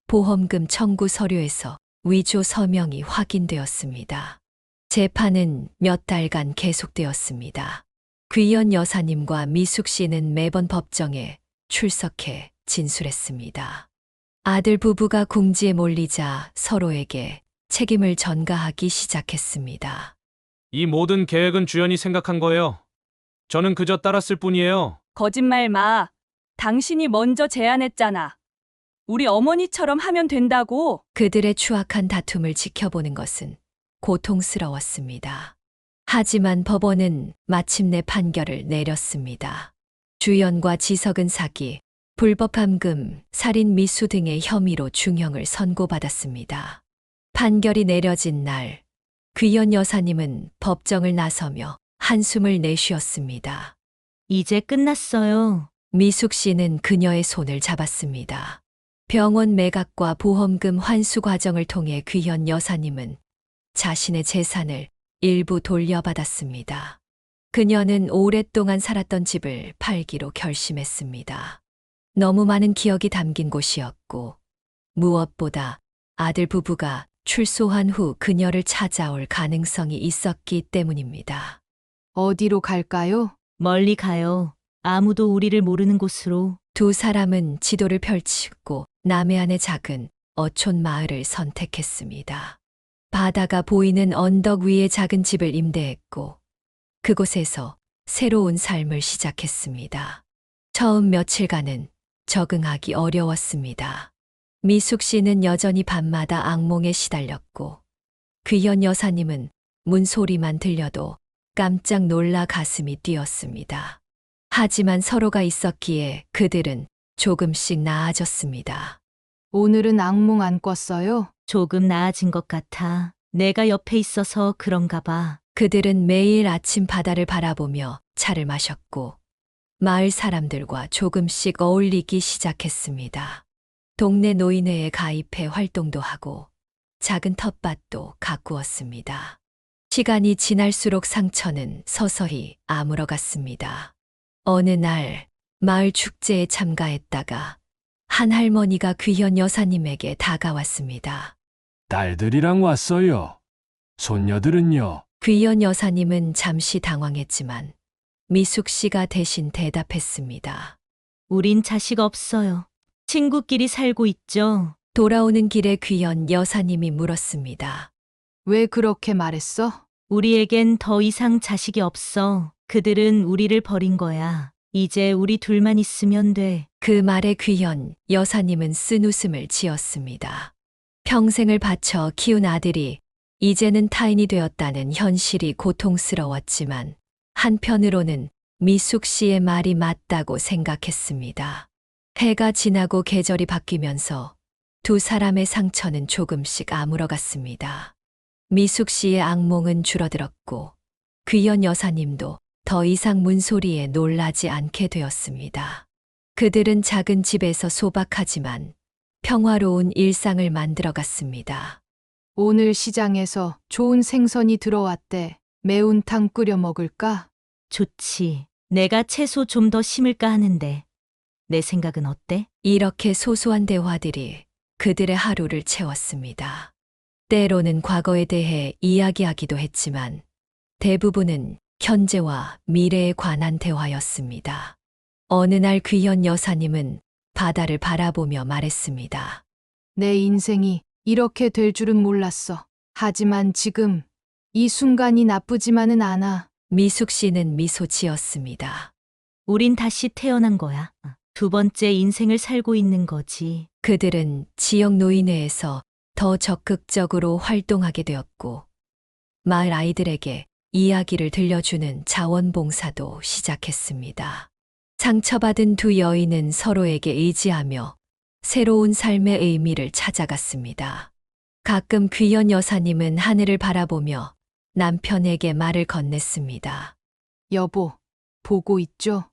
C: 보험금 청구 서류에서 위조 서명이 확인되었습니다. 재판은 몇 달간 계속되었습니다. 귀연 여사님과 미숙 씨는 매번 법정에 출석해 진술했습니다. 아들 부부가 궁지에 몰리자 서로에게 책임을 전가하기 시작했습니다.
A: 이 모든 계획은 주연이 생각한 거예요. 저는 그저 따랐을 뿐이에요.
B: 거짓말 마. 당신이 먼저 제안했잖아. 우리 어머니처럼 하면 된다고.
C: 그들의 추악한 다툼을 지켜보는 것은 고통스러웠습니다. 하지만 법원은 마침내 판결을 내렸습니다. 주연과 지석은 사기, 불법 감금, 살인 미수 등의 혐의로 중형을 선고받았습니다. 판결이 내려진 날, 귀연 여사님은 법정을 나서며 한숨을 내쉬었습니다.
K: 이제 끝났어요.
C: 미숙 씨는 그녀의 손을 잡았습니다. 병원 매각과 보험금 환수 과정을 통해 귀현 여사님은 자신의 재산을 일부 돌려받았습니다. 그녀는 오랫동안 살았던 집을 팔기로 결심했습니다. 너무 많은 기억이 담긴 곳이었고, 무엇보다 아들 부부가 출소한 후 그녀를 찾아올 가능성이 있었기 때문입니다.
F: 어디로 갈까요?
K: 멀리 가요. 아무도 우리를 모르는 곳으로.
C: 두 사람은 지도를 펼치고 남해안의 작은 어촌 마을을 선택했습니다. 바다가 보이는 언덕 위에 작은 집을 임대했고, 그곳에서 새로운 삶을 시작했습니다. 처음 며칠간은 적응하기 어려웠습니다. 미숙 씨는 여전히 밤마다 악몽에 시달렸고, 귀현 여사님은 문소리만 들려도 깜짝 놀라 가슴이 뛰었습니다. 하지만 서로가 있었기에 그들은 조금씩 나아졌습니다.
F: 오늘은 악몽 안 꿨어요?
K: 조금 나아진 것 같아. 내가 옆에 있어서 그런가 봐.
C: 그들은 매일 아침 바다를 바라보며 차를 마셨고, 마을 사람들과 조금씩 어울리기 시작했습니다. 동네 노인회에 가입해 활동도 하고, 작은 텃밭도 가꾸었습니다. 시간이 지날수록 상처는 서서히 아물어갔습니다. 어느 날 마을 축제에 참가했다가 한 할머니가 귀현 여사님에게 다가왔습니다.
L: 딸들이랑 왔어요. 손녀들은요?
C: 귀현 여사님은 잠시 당황했지만 미숙 씨가 대신 대답했습니다.
K: 우린 자식 없어요. 친구끼리 살고 있죠.
C: 돌아오는 길에 귀현 여사님이 물었습니다.
F: 왜 그렇게 말했어?
K: 우리에겐 더 이상 자식이 없어. 그들은 우리를 버린 거야. 이제 우리 둘만 있으면 돼.
C: 그 말에 귀현 여사님은 쓴웃음을 지었습니다. 평생을 바쳐 키운 아들이 이제는 타인이 되었다는 현실이 고통스러웠지만 한편으로는 미숙 씨의 말이 맞다고 생각했습니다. 해가 지나고 계절이 바뀌면서 두 사람의 상처는 조금씩 아물어갔습니다. 미숙 씨의 악몽은 줄어들었고 귀현 여사님도 더 이상 문소리에 놀라지 않게 되었습니다. 그들은 작은 집에서 소박하지만 평화로운 일상을 만들어갔습니다.
F: 오늘 시장에서 좋은 생선이 들어왔대. 매운탕 끓여 먹을까?
K: 좋지. 내가 채소 좀 더 심을까 하는데. 내 생각은 어때?
C: 이렇게 소소한 대화들이 그들의 하루를 채웠습니다. 때로는 과거에 대해 이야기하기도 했지만 대부분은 현재와 미래에 관한 대화였습니다. 어느 날 귀현 여사님은 바다를 바라보며 말했습니다.
F: 내 인생이 이렇게 될 줄은 몰랐어. 하지만 지금 이 순간이 나쁘지만은 않아.
C: 미숙 씨는 미소 지었습니다.
K: 우린 다시 태어난 거야. 두 번째 인생을 살고 있는 거지.
C: 그들은 지역 노인회에서 더 적극적으로 활동하게 되었고, 마을 아이들에게 이야기를 들려주는 자원봉사도 시작했습니다. 상처받은 두 여인은 서로에게 의지하며 새로운 삶의 의미를 찾아갔습니다. 가끔 귀현 여사님은 하늘을 바라보며 남편에게 말을 건넸습니다.
F: 여보, 보고 있죠?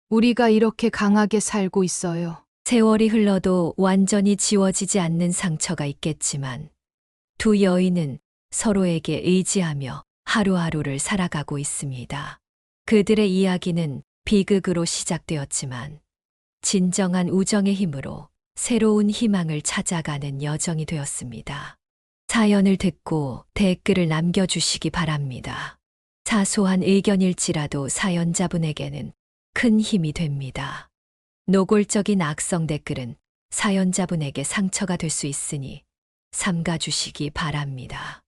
F: 우리가 이렇게 강하게 살고 있어요.
C: 세월이 흘러도 완전히 지워지지 않는 상처가 있겠지만 두 여인은 서로에게 의지하며 하루하루를 살아가고 있습니다. 그들의 이야기는 비극으로 시작되었지만 진정한 우정의 힘으로 새로운 희망을 찾아가는 여정이 되었습니다. 사연을 듣고 댓글을 남겨주시기 바랍니다. 사소한 의견일지라도 사연자분에게는 큰 힘이 됩니다. 노골적인 악성 댓글은 사연자분에게 상처가 될 수 있으니 삼가주시기 바랍니다.